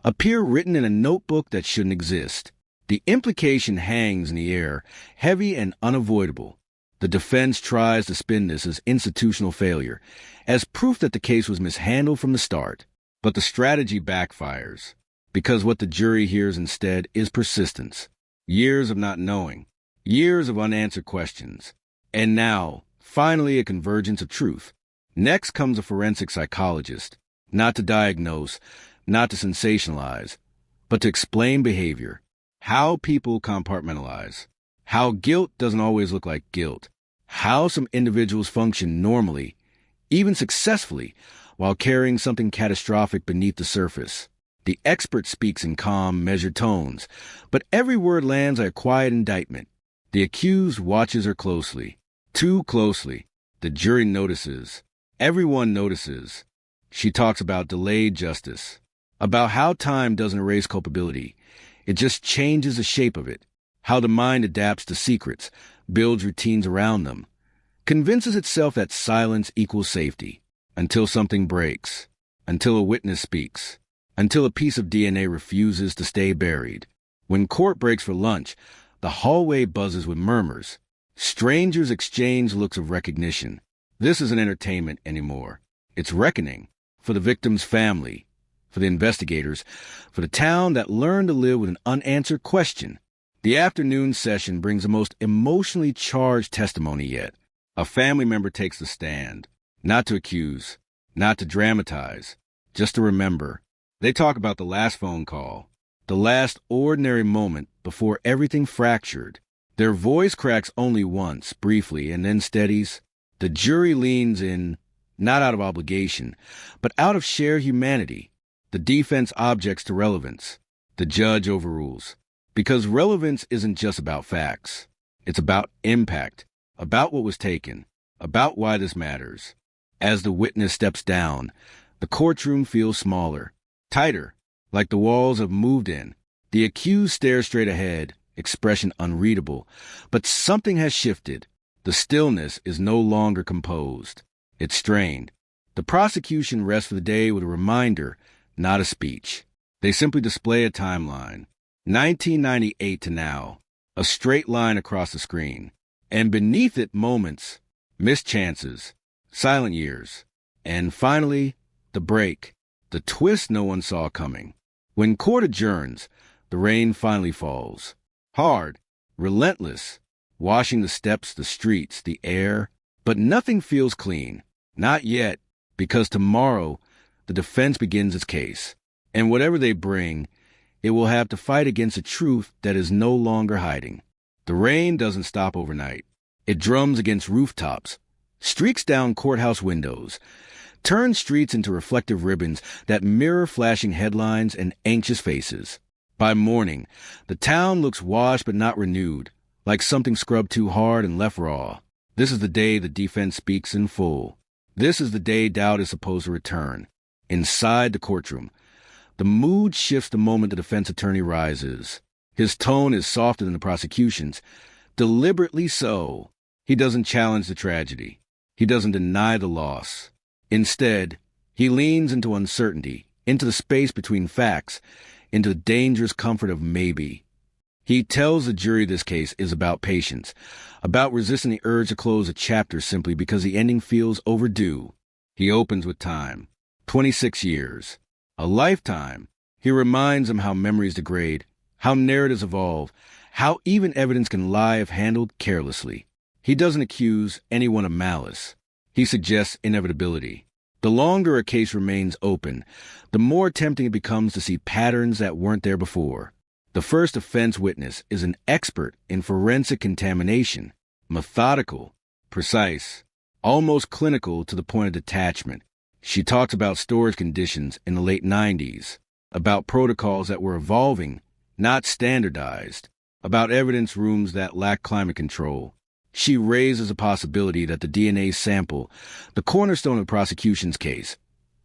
appear written in a notebook that shouldn't exist. The implication hangs in the air, heavy and unavoidable. The defense tries to spin this as institutional failure, as proof that the case was mishandled from the start. But the strategy backfires, because what the jury hears instead is persistence. Years of not knowing, years of unanswered questions, and now, finally, a convergence of truth. Next comes a forensic psychologist, not to diagnose, not to sensationalize, but to explain behavior, how people compartmentalize, how guilt doesn't always look like guilt, how some individuals function normally, even successfully, while carrying something catastrophic beneath the surface. The expert speaks in calm, measured tones, but every word lands like a quiet indictment. The accused watches her closely, too closely. The jury notices. Everyone notices. She talks about delayed justice, about how time doesn't erase culpability. It just changes the shape of it, how the mind adapts to secrets, builds routines around them, convinces itself that silence equals safety, until something breaks, until a witness speaks, until a piece of DNA refuses to stay buried. When court breaks for lunch, the hallway buzzes with murmurs. Strangers exchange looks of recognition. This isn't entertainment anymore. It's reckoning for the victim's family, for the investigators, for the town that learned to live with an unanswered question. The afternoon session brings the most emotionally charged testimony yet. A family member takes the stand, not to accuse, not to dramatize, just to remember. They talk about the last phone call, the last ordinary moment before everything fractured. Their voice cracks only once, briefly, and then steadies. The jury leans in, not out of obligation, but out of shared humanity. The defense objects to relevance. The judge overrules. Because relevance isn't just about facts. It's about impact, about what was taken, about why this matters. As the witness steps down, the courtroom feels smaller, tighter, like the walls have moved in. The accused stares straight ahead, expression unreadable, but something has shifted. The stillness is no longer composed. It's strained. The prosecution rests for the day with a reminder, not a speech. They simply display a timeline. 1998 to now, a straight line across the screen. And beneath it, moments, missed chances, silent years. And finally, the break, the twist no one saw coming. When court adjourns, the rain finally falls. Hard, relentless, washing the steps, the streets, the air. But nothing feels clean. Not yet, because tomorrow the defense begins its case. And whatever they bring, it will have to fight against a truth that is no longer hiding. The rain doesn't stop overnight. It drums against rooftops, streaks down courthouse windows, turns streets into reflective ribbons that mirror flashing headlines and anxious faces. By morning, the town looks washed but not renewed, like something scrubbed too hard and left raw. This is the day the defense speaks in full. This is the day doubt is supposed to return. Inside the courtroom, the mood shifts the moment the defense attorney rises. His tone is softer than the prosecution's, deliberately so. He doesn't challenge the tragedy. He doesn't deny the loss. Instead, he leans into uncertainty, into the space between facts, into the dangerous comfort of maybe. He tells the jury this case is about patience, about resisting the urge to close a chapter simply because the ending feels overdue. He opens with time. 26 years. A lifetime. He reminds them how memories degrade, how narratives evolve, how even evidence can lie if handled carelessly. He doesn't accuse anyone of malice. He suggests inevitability. The longer a case remains open, the more tempting it becomes to see patterns that weren't there before. The first offense witness is an expert in forensic contamination, methodical, precise, almost clinical to the point of detachment. She talks about storage conditions in the late 90s, about protocols that were evolving, not standardized, about evidence rooms that lack climate control. She raises a possibility that the DNA sample, the cornerstone of the prosecution's case,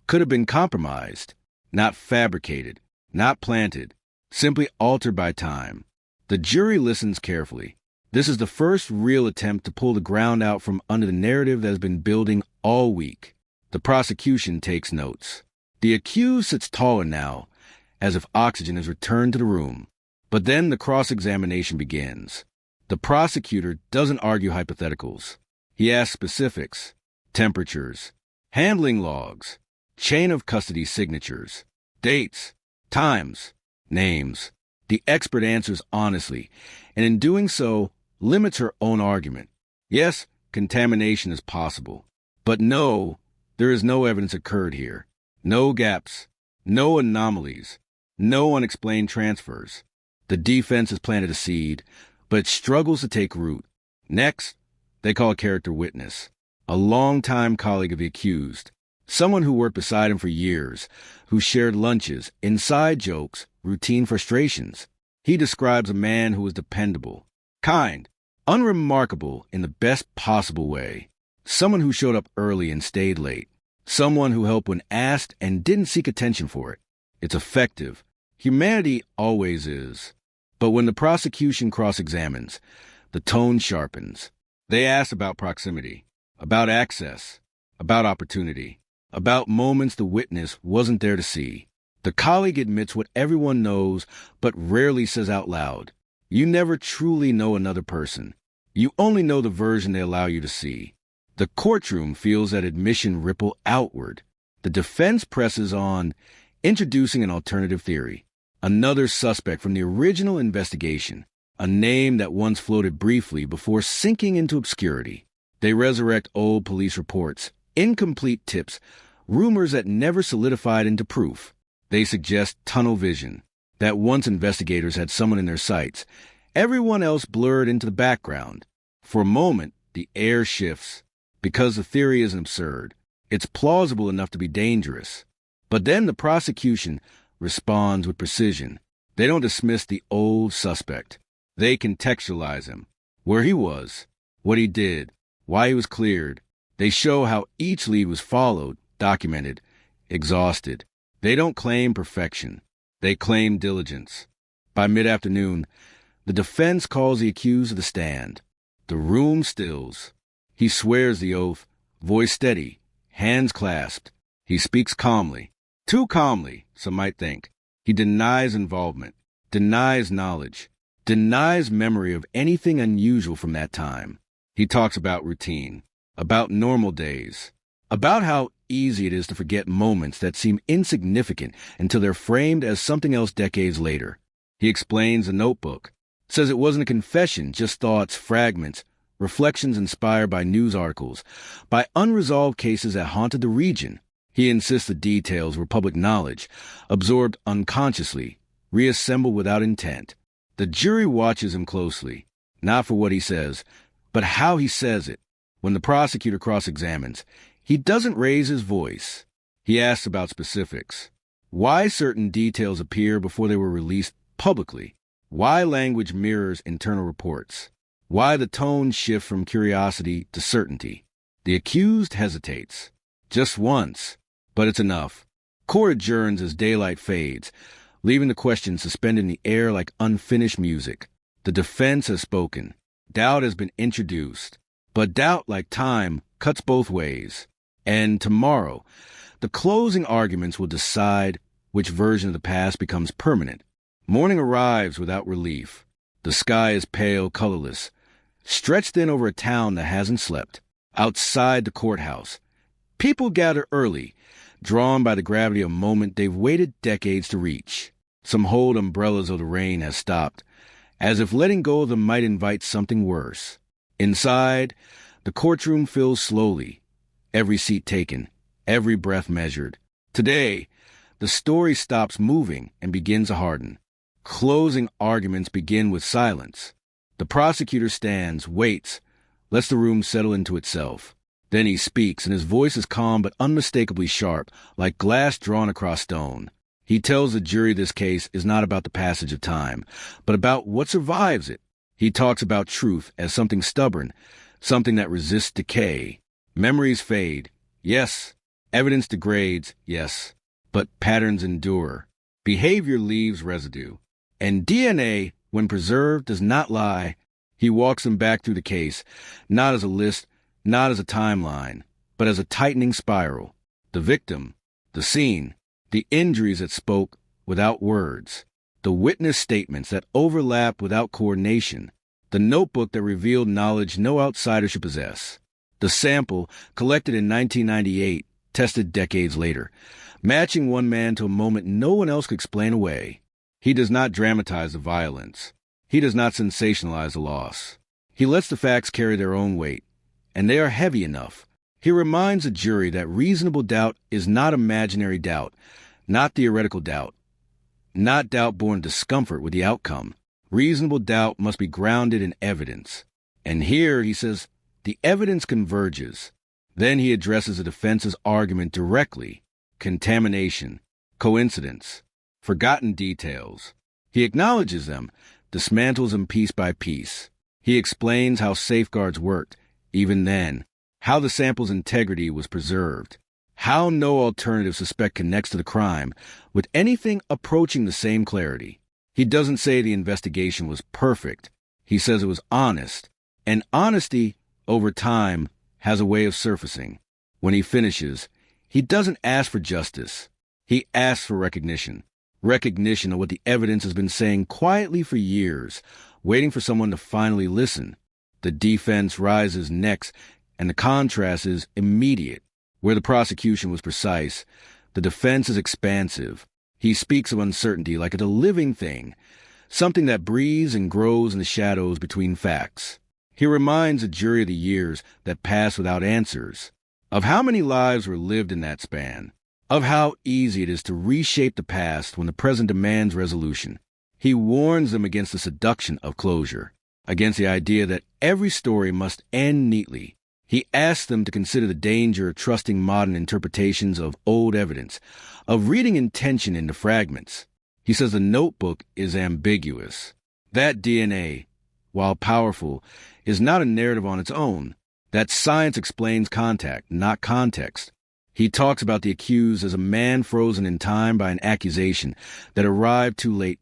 could have been compromised, not fabricated, not planted, simply altered by time. The jury listens carefully. This is the first real attempt to pull the ground out from under the narrative that has been building all week. The prosecution takes notes. The accused sits taller now, as if oxygen has returned to the room. But then the cross-examination begins. The prosecutor doesn't argue hypotheticals. He asks specifics, temperatures, handling logs, chain of custody signatures, dates, times, names. The expert answers honestly, and in doing so, limits her own argument. Yes, contamination is possible. But no, there is no evidence occurred here. No gaps, no anomalies, no unexplained transfers. The defense has planted a seed, but it struggles to take root. Next, they call a character witness, a longtime colleague of the accused, someone who worked beside him for years, who shared lunches, inside jokes, routine frustrations. He describes a man who was dependable, kind, unremarkable in the best possible way, someone who showed up early and stayed late, someone who helped when asked and didn't seek attention for it. It's effective. Humanity always is. But when the prosecution cross-examines, the tone sharpens. They ask about proximity, about access, about opportunity, about moments the witness wasn't there to see. The colleague admits what everyone knows but rarely says out loud. You never truly know another person. You only know the version they allow you to see. The courtroom feels that admission ripple outward. The defense presses on, introducing an alternative theory. Another suspect from the original investigation, a name that once floated briefly before sinking into obscurity. They resurrect old police reports, incomplete tips, rumors that never solidified into proof. They suggest tunnel vision, that once investigators had someone in their sights, everyone else blurred into the background. For a moment, the air shifts. Because the theory isn't absurd, it's plausible enough to be dangerous. But then the prosecution responds with precision. They don't dismiss the old suspect. They contextualize him, where he was, what he did, why he was cleared. They show how each lead was followed, documented, exhausted. They don't claim perfection. They claim diligence. By mid-afternoon, the defense calls the accused to the stand. The room stills. He swears the oath, voice steady, hands clasped. He speaks calmly. Too calmly, some might think. He denies involvement, denies knowledge, denies memory of anything unusual from that time. He talks about routine, about normal days, about how easy it is to forget moments that seem insignificant until they're framed as something else decades later. He explains the notebook, says it wasn't a confession, just thoughts, fragments, reflections inspired by news articles, by unresolved cases that haunted the region. He insists the details were public knowledge, absorbed unconsciously, reassembled without intent. The jury watches him closely, not for what he says, but how he says it. When the prosecutor cross-examines, he doesn't raise his voice. He asks about specifics. Why certain details appear before they were released publicly. Why language mirrors internal reports. Why the tone shift from curiosity to certainty. The accused hesitates. Just once. But it's enough. Court adjourns as daylight fades, leaving the question suspended in the air like unfinished music. The defense has spoken. Doubt has been introduced. But doubt, like time, cuts both ways. And tomorrow, the closing arguments will decide which version of the past becomes permanent. Morning arrives without relief. The sky is pale, colorless, stretched in over a town that hasn't slept. Outside the courthouse, people gather early, drawn by the gravity of a moment they've waited decades to reach. Some hold umbrellas though the rain has stopped, as if letting go of them might invite something worse. Inside, the courtroom fills slowly, every seat taken, every breath measured. Today, the story stops moving and begins to harden. Closing arguments begin with silence. The prosecutor stands, waits, lets the room settle into itself. Then he speaks, and his voice is calm but unmistakably sharp, like glass drawn across stone. He tells the jury this case is not about the passage of time, but about what survives it. He talks about truth as something stubborn, something that resists decay. Memories fade, yes. Evidence degrades, yes. But patterns endure. Behavior leaves residue. And DNA, when preserved, does not lie. He walks them back through the case, not as a list, not as a timeline, but as a tightening spiral. The victim, the scene, the injuries that spoke without words, the witness statements that overlap without coordination, the notebook that revealed knowledge no outsider should possess, the sample collected in 1998, tested decades later, matching one man to a moment no one else could explain away. He does not dramatize the violence. He does not sensationalize the loss. He lets the facts carry their own weight, and they are heavy enough. He reminds the jury that reasonable doubt is not imaginary doubt, not theoretical doubt, not doubt born of discomfort with the outcome. Reasonable doubt must be grounded in evidence. And here, he says, the evidence converges. Then he addresses the defense's argument directly. Contamination, coincidence, forgotten details. He acknowledges them, dismantles them piece by piece. He explains how safeguards worked, even then, how the sample's integrity was preserved, how no alternative suspect connects to the crime with anything approaching the same clarity. He doesn't say the investigation was perfect. He says it was honest, and honesty, over time, has a way of surfacing. When he finishes, he doesn't ask for justice. He asks for recognition. Recognition of what the evidence has been saying quietly for years, waiting for someone to finally listen. The defense rises next, and the contrast is immediate. Where the prosecution was precise, the defense is expansive. He speaks of uncertainty like it's a living thing, something that breathes and grows in the shadows between facts. He reminds the jury of the years that passed without answers, of how many lives were lived in that span, of how easy it is to reshape the past when the present demands resolution. He warns them against the seduction of closure, against the idea that every story must end neatly. He asks them to consider the danger of trusting modern interpretations of old evidence, of reading intention into fragments. He says the notebook is ambiguous. That DNA, while powerful, is not a narrative on its own. That science explains contact, not context. He talks about the accused as a man frozen in time by an accusation that arrived too late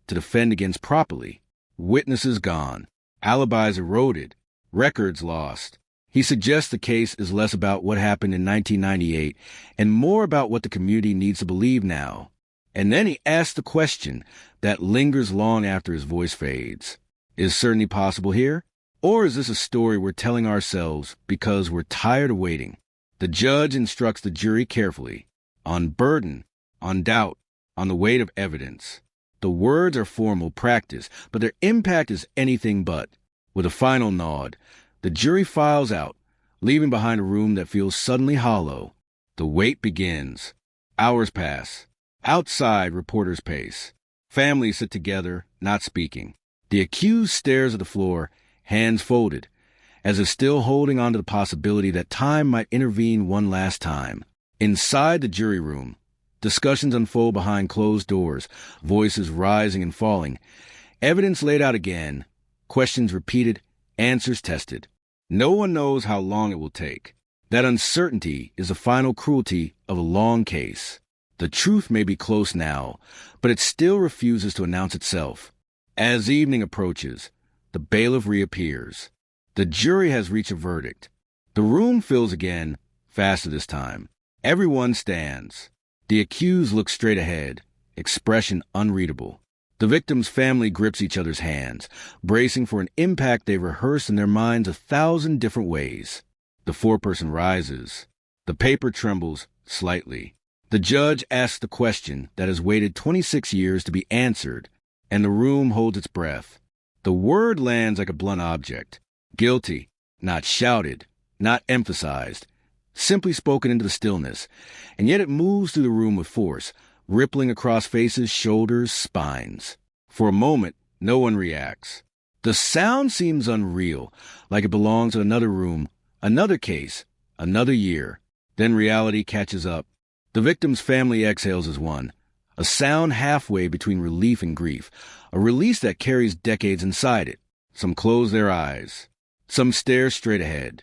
to defend against properly. Witnesses gone, alibis eroded, records lost. He suggests the case is less about what happened in 1998 and more about what the community needs to believe now. And then he asks the question that lingers long after his voice fades. Is certainty possible here? Or is this a story we're telling ourselves because we're tired of waiting? The judge instructs the jury carefully on burden, on doubt, on the weight of evidence. The words are formal practice, but their impact is anything but. With a final nod, the jury files out, leaving behind a room that feels suddenly hollow. The wait begins. Hours pass. Outside, reporters pace. Families sit together, not speaking. The accused stares at the floor, hands folded, as if still holding on to the possibility that time might intervene one last time. Inside the jury room, discussions unfold behind closed doors, voices rising and falling, evidence laid out again, questions repeated, answers tested. No one knows how long it will take. That uncertainty is the final cruelty of a long case. The truth may be close now, but it still refuses to announce itself. As evening approaches, the bailiff reappears. The jury has reached a verdict. The room fills again, faster this time. Everyone stands. The accused looks straight ahead, expression unreadable. The victim's family grips each other's hands, bracing for an impact they rehearse in their minds 1,000 different ways. The foreperson rises. The paper trembles slightly. The judge asks the question that has waited 26 years to be answered, and the room holds its breath. The word lands like a blunt object. Guilty, not shouted, not emphasized, simply spoken into the stillness, and yet it moves through the room with force, rippling across faces, shoulders, spines. For a moment, no one reacts. The sound seems unreal, like it belongs in another room, another case, another year. Then reality catches up. The victim's family exhales as one, a sound halfway between relief and grief, a release that carries decades inside it. Some close their eyes. Some stare straight ahead,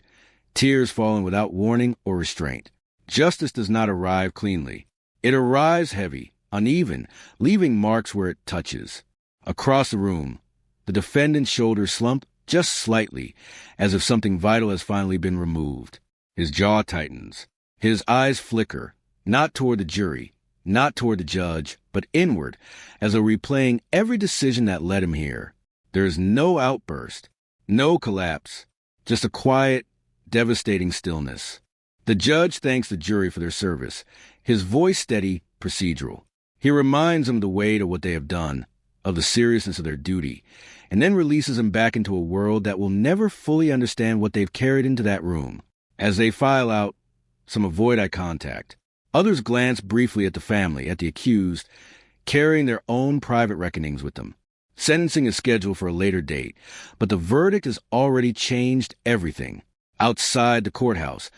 tears falling without warning or restraint. Justice does not arrive cleanly. It arrives heavy, uneven, leaving marks where it touches. Across the room, the defendant's shoulders slump just slightly, as if something vital has finally been removed. His jaw tightens. His eyes flicker, not toward the jury, not toward the judge, but inward, as though replaying every decision that led him here. There is no outburst, no collapse, just a quiet, devastating stillness. The judge thanks the jury for their service, his voice steady, procedural. He reminds them of the weight of what they have done, of the seriousness of their duty, and then releases them back into a world that will never fully understand what they've carried into that room. As they file out, some avoid eye contact. Others glance briefly at the family, at the accused, carrying their own private reckonings with them. Sentencing is scheduled for a later date, but the verdict has already changed everything. Outside the courthouse,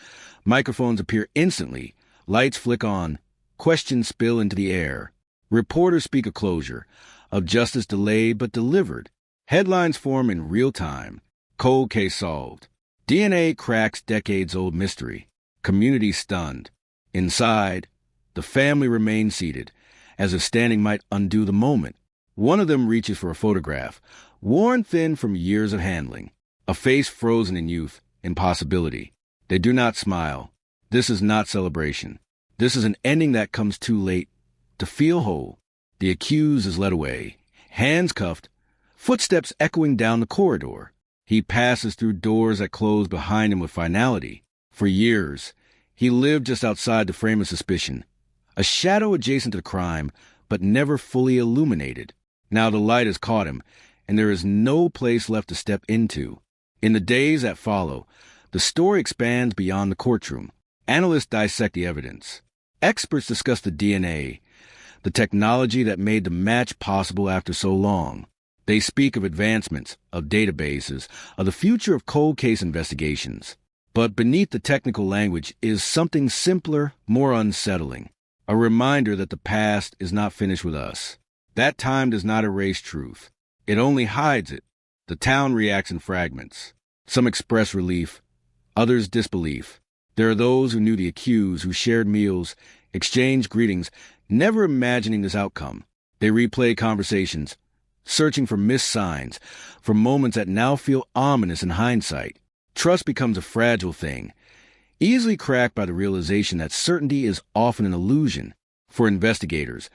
microphones appear instantly, lights flick on, questions spill into the air. Reporters speak of closure, of justice delayed but delivered. Headlines form in real time. Cold case solved. DNA cracks decades-old mystery. Community stunned. Inside, the family remains seated, as if standing might undo the moment. One of them reaches for a photograph, worn thin from years of handling. A face frozen in youth, impossibility. They do not smile. This is not celebration. This is an ending that comes too late to feel whole. The accused is led away, hands cuffed, footsteps echoing down the corridor. He passes through doors that close behind him with finality. For years, he lived just outside the frame of suspicion, a shadow adjacent to the crime, but never fully illuminated. Now the light has caught him, and there is no place left to step into. In the days that follow, the story expands beyond the courtroom. Analysts dissect the evidence. Experts discuss the DNA, the technology that made the match possible after so long. They speak of advancements, of databases, of the future of cold case investigations. But beneath the technical language is something simpler, more unsettling. A reminder that the past is not finished with us. That time does not erase truth. It only hides it. The town reacts in fragments. Some express relief, others disbelief. There are those who knew the accused, who shared meals, exchanged greetings, never imagining this outcome. They replay conversations, searching for missed signs, for moments that now feel ominous in hindsight. Trust becomes a fragile thing, easily cracked by the realization that certainty is often an illusion. For investigators,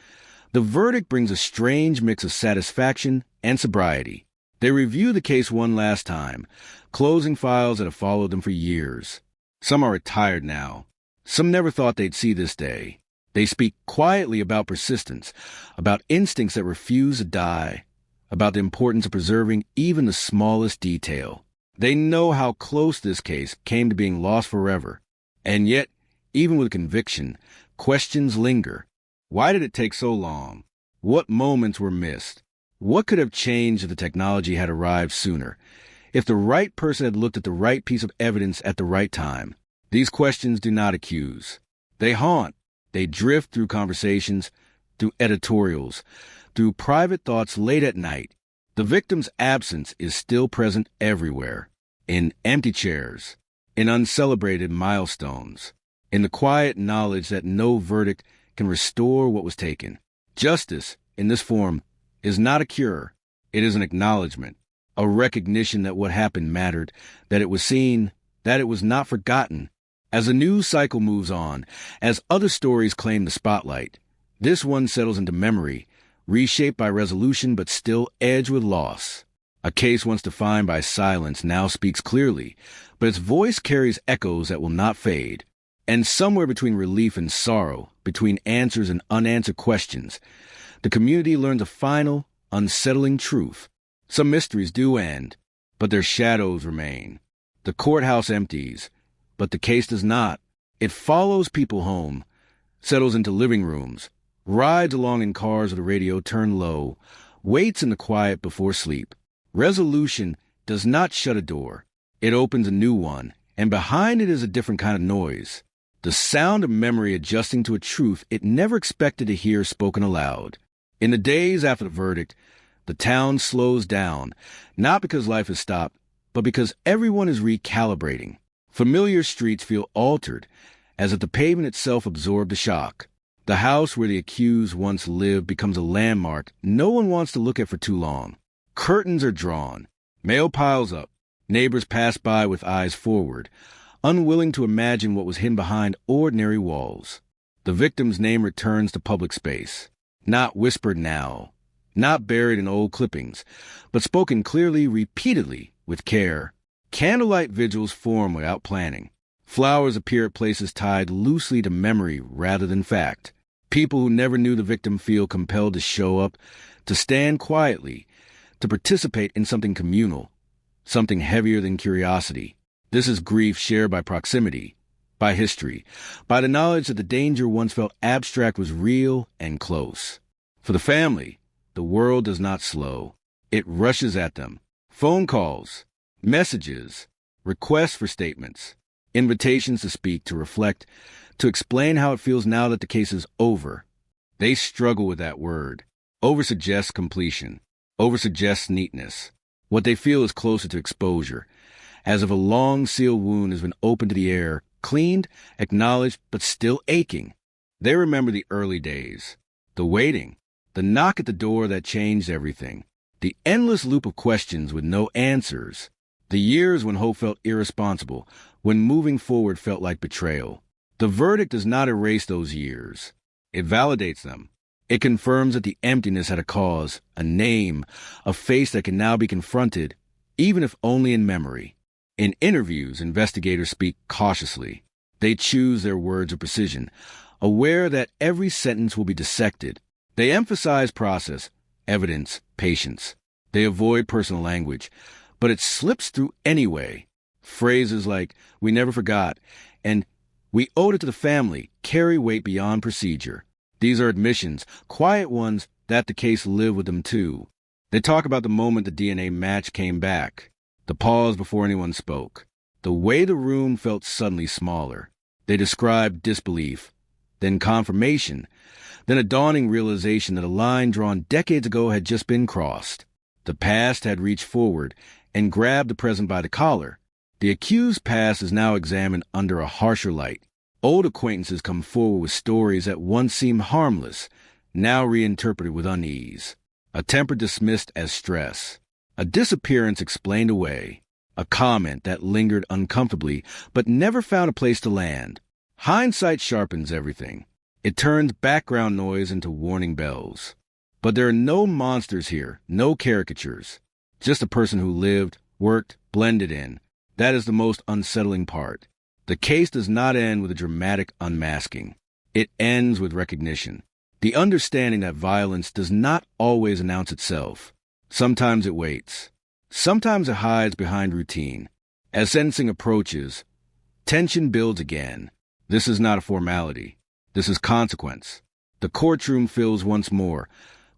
the verdict brings a strange mix of satisfaction and sobriety. They review the case one last time, closing files that have followed them for years. Some are retired now. Some never thought they'd see this day. They speak quietly about persistence, about instincts that refuse to die, about the importance of preserving even the smallest detail. They know how close this case came to being lost forever. And yet, even with conviction, questions linger. Why did it take so long? What moments were missed? What could have changed if the technology had arrived sooner? If the right person had looked at the right piece of evidence at the right time? These questions do not accuse. They haunt. They drift through conversations, through editorials, through private thoughts late at night. The victim's absence is still present everywhere, in empty chairs, in uncelebrated milestones, in the quiet knowledge that no verdict can restore what was taken. Justice, in this form, is not a cure. It is an acknowledgement, a recognition that what happened mattered, that it was seen, that it was not forgotten. As the news cycle moves on, as other stories claim the spotlight, this one settles into memory, reshaped by resolution but still edged with loss. A case once defined by silence now speaks clearly, but its voice carries echoes that will not fade. And somewhere between relief and sorrow, between answers and unanswered questions, the community learns a final, unsettling truth. Some mysteries do end, but their shadows remain. The courthouse empties, but the case does not. It follows people home, settles into living rooms, rides along in cars with the radio turned low, waits in the quiet before sleep. Resolution does not shut a door. It opens a new one, and behind it is a different kind of noise. The sound of memory adjusting to a truth it never expected to hear spoken aloud. In the days after the verdict, the town slows down, not because life has stopped, but because everyone is recalibrating. Familiar streets feel altered, as if the pavement itself absorbed the shock. The house where the accused once lived becomes a landmark no one wants to look at for too long. Curtains are drawn. Mail piles up. Neighbors pass by with eyes forward, unwilling to imagine what was hidden behind ordinary walls. The victim's name returns to public space, not whispered now, not buried in old clippings, but spoken clearly, repeatedly, with care. Candlelight vigils form without planning. Flowers appear at places tied loosely to memory rather than fact. People who never knew the victim feel compelled to show up, to stand quietly, to participate in something communal, something heavier than curiosity. This is grief shared by proximity, by history, by the knowledge that the danger once felt abstract was real and close. For the family, the world does not slow. It rushes at them. Phone calls, messages, requests for statements, invitations to speak, to reflect, to explain how it feels now that the case is over. They struggle with that word. Over suggests completion. Over suggests neatness. What they feel is closer to exposure, as if a long sealed wound has been opened to the air, cleaned, acknowledged, but still aching. They remember the early days, the waiting, the knock at the door that changed everything, the endless loop of questions with no answers, the years when hope felt irresponsible, when moving forward felt like betrayal. The verdict does not erase those years. It validates them. It confirms that the emptiness had a cause, a name, a face that can now be confronted, even if only in memory. In interviews, investigators speak cautiously. They choose their words with precision, aware that every sentence will be dissected. They emphasize process, evidence, patience. They avoid personal language, but it slips through anyway. Phrases like, "we never forgot," and "we owed it to the family," carry weight beyond procedure. These are admissions, quiet ones, that the case lived with them too. They talk about the moment the DNA match came back, the pause before anyone spoke, the way the room felt suddenly smaller. They describe disbelief, then confirmation, then a dawning realization that a line drawn decades ago had just been crossed. The past had reached forward and grabbed the present by the collar. The accused's past is now examined under a harsher light. Old acquaintances come forward with stories that once seemed harmless, now reinterpreted with unease. A temper dismissed as stress. A disappearance explained away. A comment that lingered uncomfortably but never found a place to land. Hindsight sharpens everything. It turns background noise into warning bells. But there are no monsters here, no caricatures. Just a person who lived, worked, blended in. That is the most unsettling part. The case does not end with a dramatic unmasking. It ends with recognition. The understanding that violence does not always announce itself. Sometimes it waits. Sometimes it hides behind routine. As sentencing approaches, tension builds again. This is not a formality. This is consequence. The courtroom fills once more.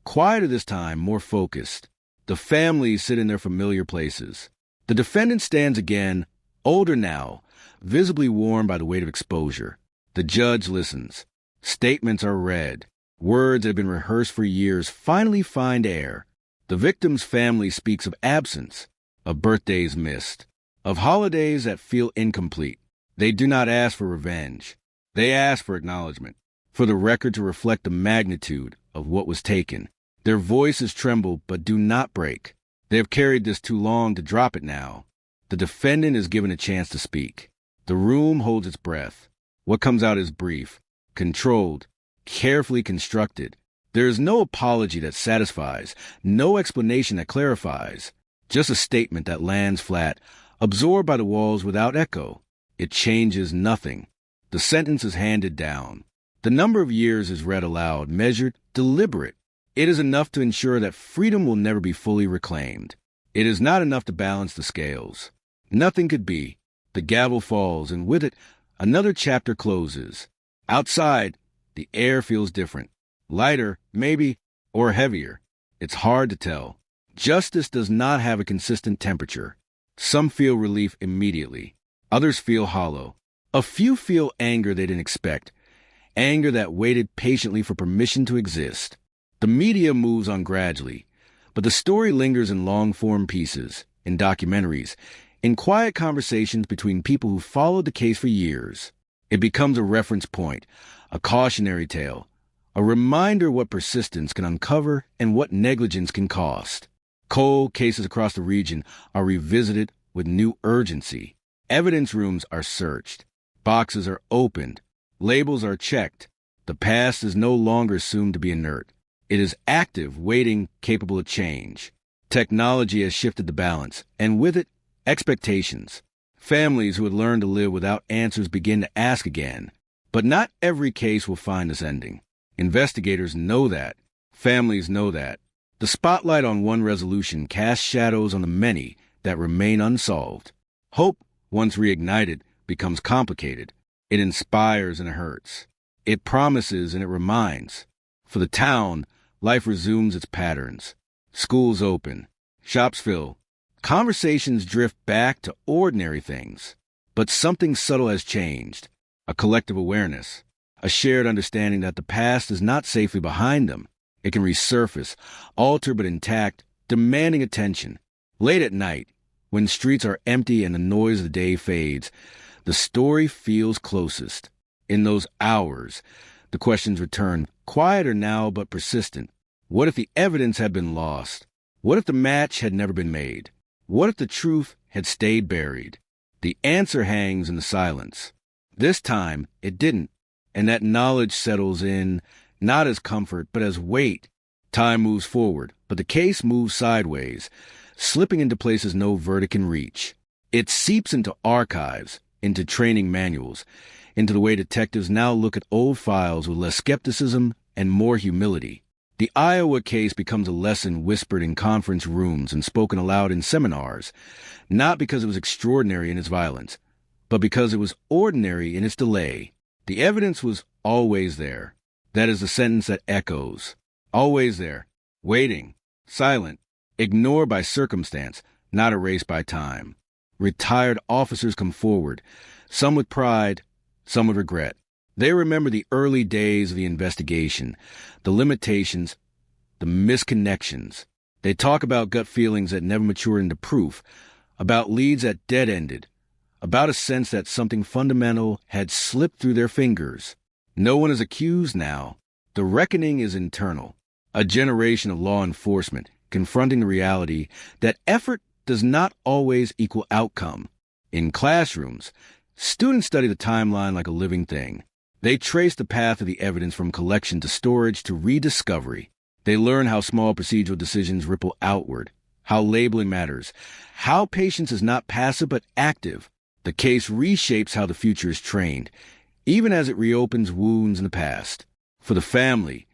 Quieter this time, more focused. The families sit in their familiar places. The defendant stands again, older now, visibly worn by the weight of exposure. The judge listens. Statements are read. Words that have been rehearsed for years finally find air. The victim's family speaks of absence, of birthdays missed, of holidays that feel incomplete. They do not ask for revenge. They ask for acknowledgement, for the record to reflect the magnitude of what was taken. Their voices tremble but do not break. They have carried this too long to drop it now. The defendant is given a chance to speak. The room holds its breath. What comes out is brief, controlled, carefully constructed. There is no apology that satisfies, no explanation that clarifies, just a statement that lands flat, absorbed by the walls without echo. It changes nothing. The sentence is handed down. The number of years is read aloud, measured, deliberate. It is enough to ensure that freedom will never be fully reclaimed. It is not enough to balance the scales. Nothing could be. The gavel falls, and with it, another chapter closes. Outside, the air feels different. Lighter, maybe, or heavier. It's hard to tell. Justice does not have a consistent temperature. Some feel relief immediately. Others feel hollow. A few feel anger they didn't expect. Anger that waited patiently for permission to exist. The media moves on gradually, but the story lingers in long-form pieces, in documentaries, in quiet conversations between people who followed the case for years. It becomes a reference point, a cautionary tale, a reminder what persistence can uncover and what negligence can cost. Cold cases across the region are revisited with new urgency. Evidence rooms are searched. Boxes are opened. Labels are checked. The past is no longer assumed to be inert. It is active, waiting, capable of change. Technology has shifted the balance, and with it, expectations. Families who had learned to live without answers begin to ask again. But not every case will find this ending. Investigators know that. Families know that. The spotlight on one resolution casts shadows on the many that remain unsolved. Hope, once reignited, becomes complicated. It inspires and it hurts. It promises and it reminds. For the town, life resumes its patterns. Schools open. Shops fill. Conversations drift back to ordinary things. But something subtle has changed. A collective awareness. A shared understanding that the past is not safely behind them. It can resurface, altered but intact, demanding attention. Late at night, when streets are empty and the noise of the day fades, the story feels closest. In those hours, the questions return, quieter now but persistent. What if the evidence had been lost? What if the match had never been made? What if the truth had stayed buried? The answer hangs in the silence. This time, it didn't, and that knowledge settles in, not as comfort, but as weight. Time moves forward, but the case moves sideways, slipping into places no verdict can reach. It seeps into archives, into training manuals, into the way detectives now look at old files with less skepticism and more humility. The Iowa case becomes a lesson whispered in conference rooms and spoken aloud in seminars, not because it was extraordinary in its violence, but because it was ordinary in its delay. The evidence was always there. That is the sentence that echoes. Always there, waiting, silent, ignored by circumstance, not erased by time. Retired officers come forward, some with pride, some with regret. They remember the early days of the investigation, the limitations, the misconnections. They talk about gut feelings that never matured into proof, about leads that dead-ended, about a sense that something fundamental had slipped through their fingers. No one is accused now. The reckoning is internal. A generation of law enforcement confronting the reality that effort does not always equal outcome. In classrooms, students study the timeline like a living thing. They trace the path of the evidence from collection to storage to rediscovery. They learn how small procedural decisions ripple outward, how labeling matters, how patience is not passive but active. The case reshapes how the future is trained, even as it reopens wounds in the past. For the family,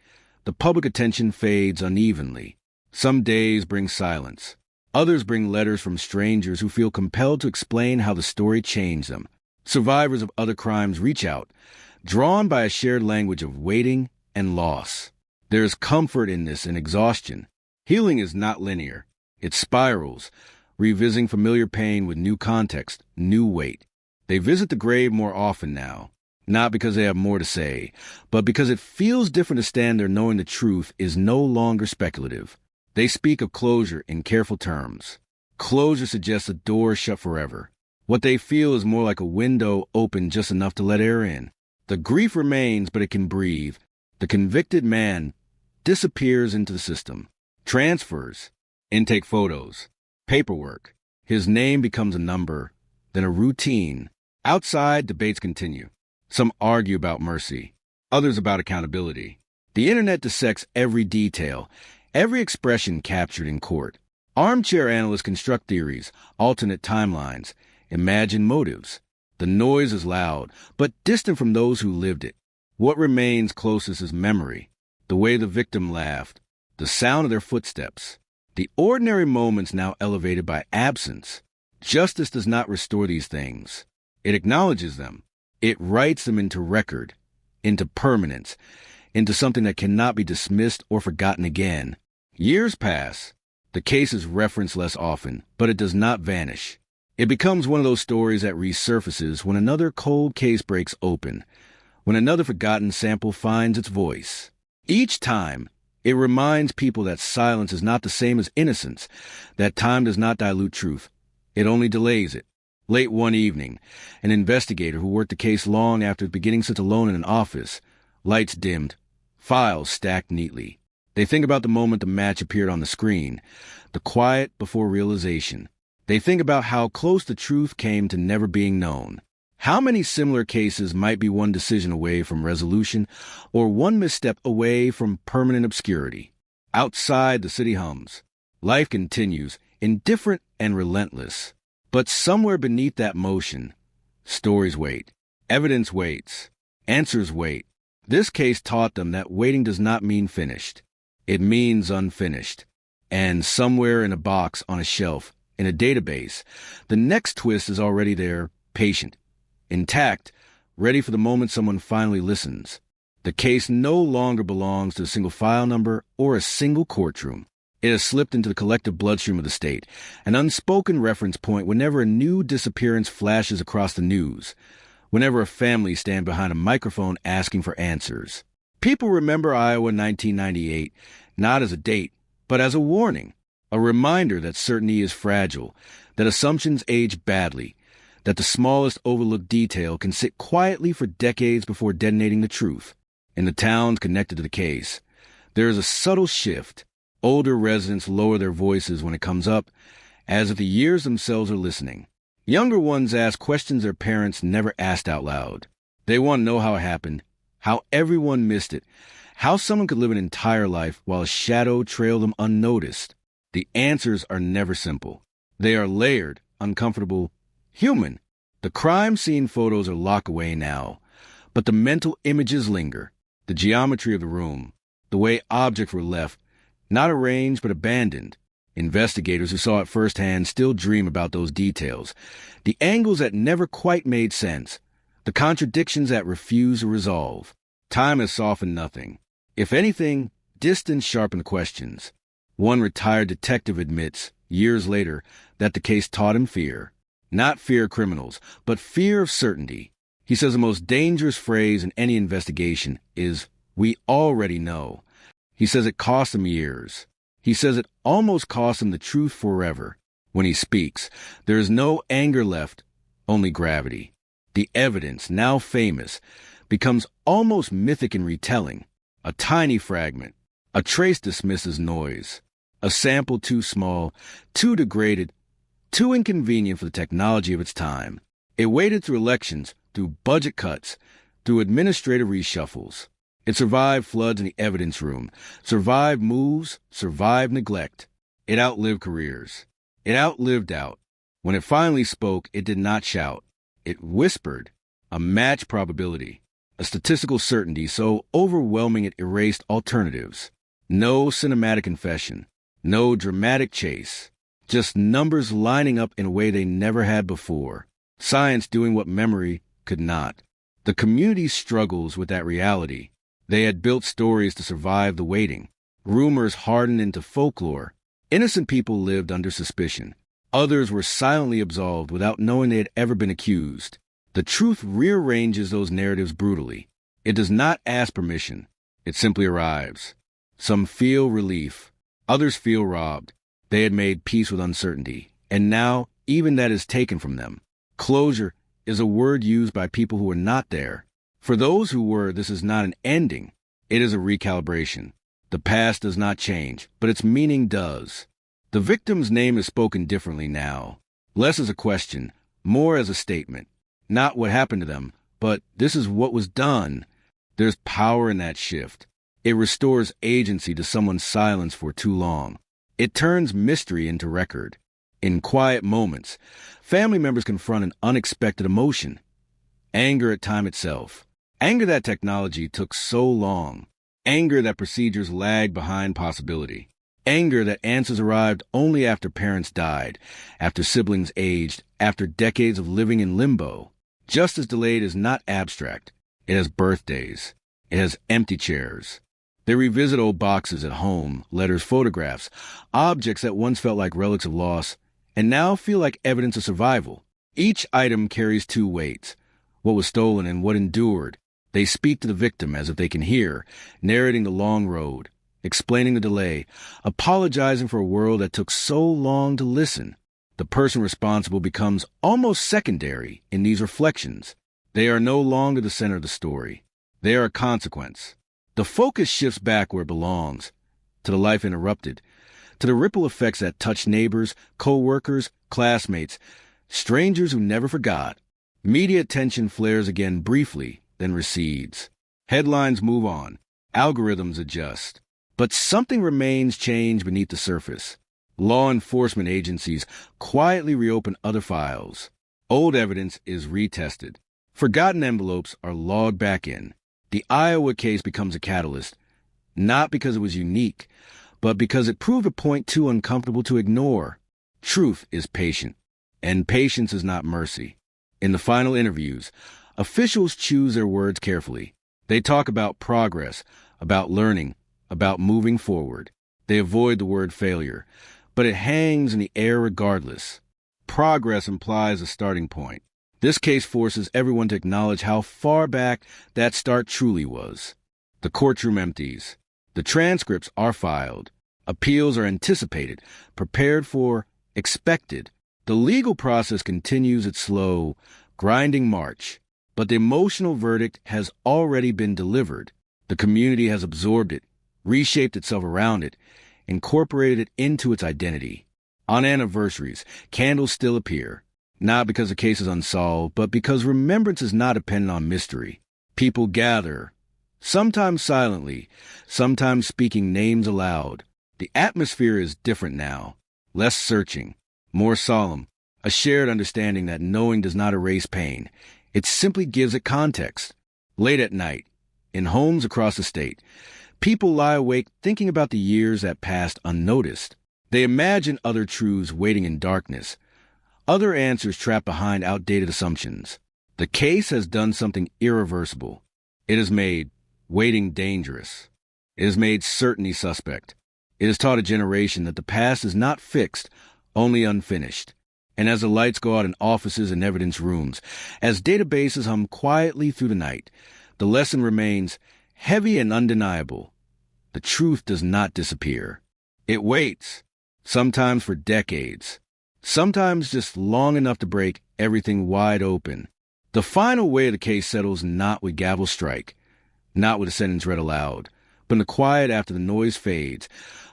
the public attention fades unevenly. Some days bring silence. Others bring letters from strangers who feel compelled to explain how the story changed them. Survivors of other crimes reach out, drawn by a shared language of waiting and loss. There is comfort in this and exhaustion. Healing is not linear. It spirals, revisiting familiar pain with new context, new weight. They visit the grave more often now, not because they have more to say, but because it feels different to stand there knowing the truth is no longer speculative. They speak of closure in careful terms. Closure suggests a door shut forever. What they feel is more like a window open just enough to let air in. The grief remains, but it can breathe. The convicted man disappears into the system. Transfers, intake photos, paperwork. His name becomes a number, then a routine, Outside, debates continue. Some argue about mercy, others about accountability. The internet dissects every detail, every expression captured in court. Armchair analysts construct theories, alternate timelines, imagine motives. The noise is loud, but distant from those who lived it. What remains closest is memory, the way the victim laughed, the sound of their footsteps. The ordinary moments now elevated by absence. Justice does not restore these things. It acknowledges them. It writes them into record, into permanence, into something that cannot be dismissed or forgotten again. Years pass. The case is referenced less often, but it does not vanish. It becomes one of those stories that resurfaces when another cold case breaks open, when another forgotten sample finds its voice. Each time, it reminds people that silence is not the same as innocence, that time does not dilute truth. It only delays it. Late one evening, an investigator who worked the case long after beginning sits alone in an office, lights dimmed, files stacked neatly. They think about the moment the match appeared on the screen, the quiet before realization. They think about how close the truth came to never being known. How many similar cases might be one decision away from resolution or one misstep away from permanent obscurity? Outside, the city hums. Life continues, indifferent and relentless. But somewhere beneath that motion, stories wait. Evidence waits. Answers wait. This case taught them that waiting does not mean finished. It means unfinished. And somewhere in a box on a shelf, in a database, the next twist is already there, patient, intact, ready for the moment someone finally listens. The case no longer belongs to a single file number or a single courtroom. It has slipped into the collective bloodstream of the state, an unspoken reference point whenever a new disappearance flashes across the news, whenever a family stands behind a microphone asking for answers. People remember Iowa 1998 not as a date, but as a warning, a reminder that certainty is fragile, that assumptions age badly, that the smallest overlooked detail can sit quietly for decades before detonating the truth. In the towns connected to the case, there is a subtle shift. Older residents lower their voices when it comes up, as if the years themselves are listening. Younger ones ask questions their parents never asked out loud. They want to know how it happened, how everyone missed it, how someone could live an entire life while a shadow trailed them unnoticed. The answers are never simple. They are layered, uncomfortable, human. The crime scene photos are locked away now, but the mental images linger. The geometry of the room, the way objects were left, not arranged but abandoned. Investigators who saw it firsthand still dream about those details. The angles that never quite made sense. The contradictions that refuse to resolve. Time has softened nothing. If anything, distance sharpened questions. One retired detective admits, years later, that the case taught him fear. Not fear of criminals, but fear of certainty. He says the most dangerous phrase in any investigation is, "We already know." He says it cost him years. He says it almost cost him the truth forever. When he speaks, there is no anger left, only gravity. The evidence, now famous, becomes almost mythic in retelling. A tiny fragment, a trace dismisses noise. A sample too small, too degraded, too inconvenient for the technology of its time. It waded through elections, through budget cuts, through administrative reshuffles. It survived floods in the evidence room, survived moves, survived neglect. It outlived careers. It outlived doubt. When it finally spoke, it did not shout. It whispered, a match probability, a statistical certainty so overwhelming it erased alternatives. No cinematic confession, no dramatic chase, just numbers lining up in a way they never had before. Science doing what memory could not. The community struggles with that reality. They had built stories to survive the waiting. Rumors hardened into folklore. Innocent people lived under suspicion. Others were silently absolved without knowing they had ever been accused. The truth rearranges those narratives brutally. It does not ask permission. It simply arrives. Some feel relief. Others feel robbed. They had made peace with uncertainty, and now even that is taken from them. Closure is a word used by people who were not there. For those who were, this is not an ending. It is a recalibration. The past does not change, but its meaning does. The victim's name is spoken differently now. Less as a question, more as a statement. Not what happened to them, but this is what was done. There's power in that shift. It restores agency to someone's silence for too long. It turns mystery into record. In quiet moments, family members confront an unexpected emotion. Anger at time itself. Anger that technology took so long. Anger that procedures lagged behind possibility. Anger that answers arrived only after parents died, after siblings aged, after decades of living in limbo. Justice delayed is not abstract. It has birthdays. It has empty chairs. They revisit old boxes at home, letters, photographs, objects that once felt like relics of loss, and now feel like evidence of survival. Each item carries two weights, what was stolen and what endured. They speak to the victim as if they can hear, narrating the long road, explaining the delay, apologizing for a world that took so long to listen. The person responsible becomes almost secondary in these reflections. They are no longer the center of the story. They are a consequence. The focus shifts back where it belongs, to the life interrupted, to the ripple effects that touch neighbors, co-workers, classmates, strangers who never forgot. Media attention flares again briefly, then recedes. Headlines move on. Algorithms adjust. But something remains changed beneath the surface. Law enforcement agencies quietly reopen other files. Old evidence is retested. Forgotten envelopes are logged back in. The Iowa case becomes a catalyst, not because it was unique, but because it proved a point too uncomfortable to ignore. Truth is patient, and patience is not mercy. In the final interviews, officials choose their words carefully. They talk about progress, about learning, about moving forward. They avoid the word failure, but it hangs in the air regardless. Progress implies a starting point. This case forces everyone to acknowledge how far back that start truly was. The courtroom empties. The transcripts are filed. Appeals are anticipated, prepared for, expected. The legal process continues its slow, grinding march. But the emotional verdict has already been delivered. The community has absorbed it, reshaped itself around it, incorporated it into its identity. On anniversaries, candles still appear. Not because the case is unsolved, but because remembrance is not dependent on mystery. People gather, sometimes silently, sometimes speaking names aloud. The atmosphere is different now, less searching, more solemn, a shared understanding that knowing does not erase pain. It simply gives it context. Late at night, in homes across the state, people lie awake thinking about the years that passed unnoticed. They imagine other truths waiting in darkness, other answers trapped behind outdated assumptions. The case has done something irreversible. It has made waiting dangerous. It has made certainty suspect. It has taught a generation that the past is not fixed, only unfinished. And as the lights go out in offices and evidence rooms, as databases hum quietly through the night, the lesson remains heavy and undeniable. The truth does not disappear. It waits, sometimes for decades, sometimes just long enough to break everything wide open. The final way of the case settles not with gavel strike, not with a sentence read aloud, but in the quiet after the noise fades,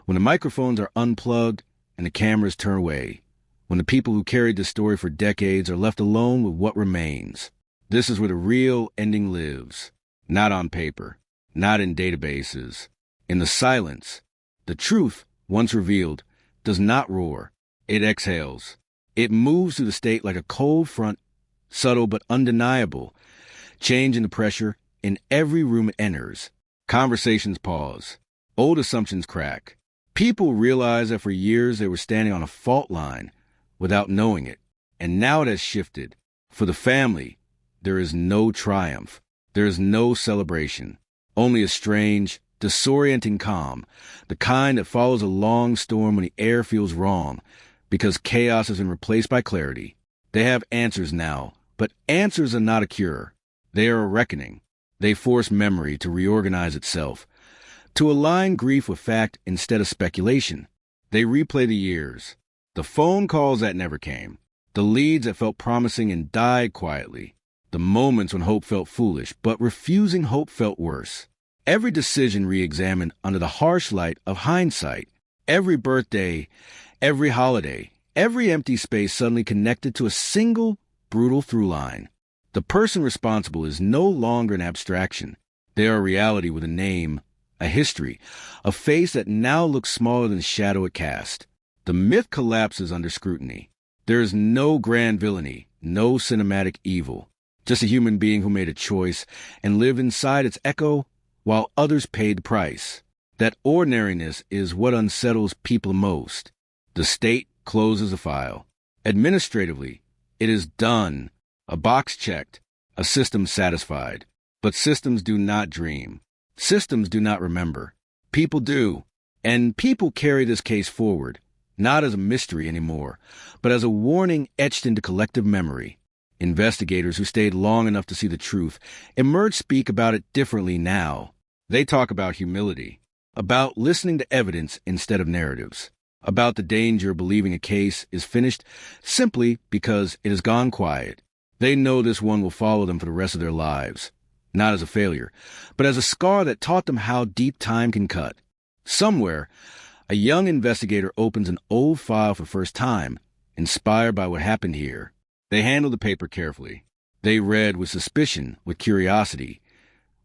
when the microphones are unplugged and the cameras turn away, when the people who carried this story for decades are left alone with what remains. This is where the real ending lives, not on paper, not in databases. In the silence, the truth, once revealed, does not roar. It exhales. It moves through the state like a cold front, subtle but undeniable, changing the pressure in every room it enters. Conversations pause. Old assumptions crack. People realize that for years they were standing on a fault line without knowing it, and now it has shifted. For the family, there is no triumph. There is no celebration. Only a strange, disorienting calm, the kind that follows a long storm when the air feels wrong, because chaos has been replaced by clarity. They have answers now, but answers are not a cure. They are a reckoning. They force memory to reorganize itself, to align grief with fact instead of speculation. They replay the years, the phone calls that never came, the leads that felt promising and died quietly, the moments when hope felt foolish, but refusing hope felt worse. Every decision re-examined under the harsh light of hindsight. Every birthday, every holiday, every empty space suddenly connected to a single brutal through line. The person responsible is no longer an abstraction. They are a reality with a name, a history, a face that now looks smaller than the shadow it cast. The myth collapses under scrutiny. There is no grand villainy, no cinematic evil, just a human being who made a choice and lived inside its echo while others paid the price. That ordinariness is what unsettles people most. The state closes a file. Administratively, it is done, a box checked, a system satisfied. But systems do not dream. Systems do not remember. People do. And people carry this case forward, not as a mystery anymore, but as a warning etched into collective memory. Investigators who stayed long enough to see the truth emerge speak about it differently now. They talk about humility, about listening to evidence instead of narratives, about the danger of believing a case is finished simply because it has gone quiet. They know this one will follow them for the rest of their lives, not as a failure, but as a scar that taught them how deep time can cut. Somewhere, a young investigator opens an old file for the first time, inspired by what happened here. They handle the paper carefully. They read with suspicion, with curiosity,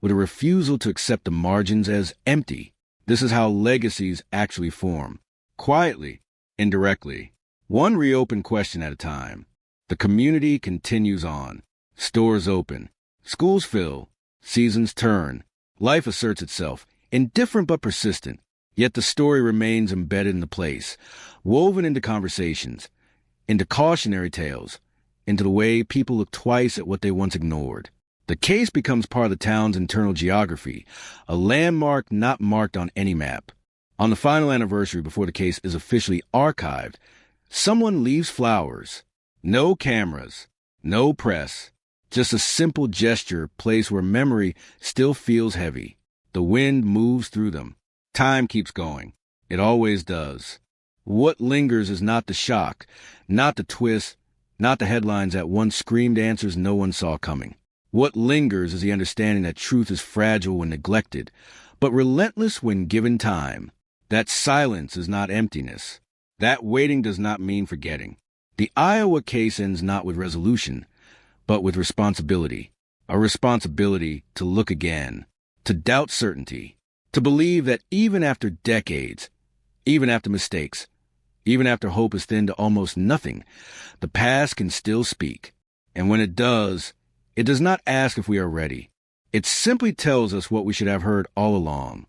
with a refusal to accept the margins as empty. This is how legacies actually form. Quietly, indirectly, one reopened question at a time. The community continues on. Stores open. Schools fill. Seasons turn. Life asserts itself, indifferent but persistent. Yet the story remains embedded in the place, woven into conversations, into cautionary tales, into the way people look twice at what they once ignored. The case becomes part of the town's internal geography, a landmark not marked on any map. On the final anniversary before the case is officially archived, someone leaves flowers. No cameras, no press, just a simple gesture placed where memory still feels heavy. The wind moves through them. Time keeps going. It always does. What lingers is not the shock, not the twist, not the headlines that once screamed answers no one saw coming. What lingers is the understanding that truth is fragile when neglected, but relentless when given time. That silence is not emptiness. That waiting does not mean forgetting. The Iowa case ends not with resolution, but with responsibility. A responsibility to look again, to doubt certainty, to believe that even after decades, even after mistakes, even after hope is thinned to almost nothing, the past can still speak. And when it does not ask if we are ready. It simply tells us what we should have heard all along.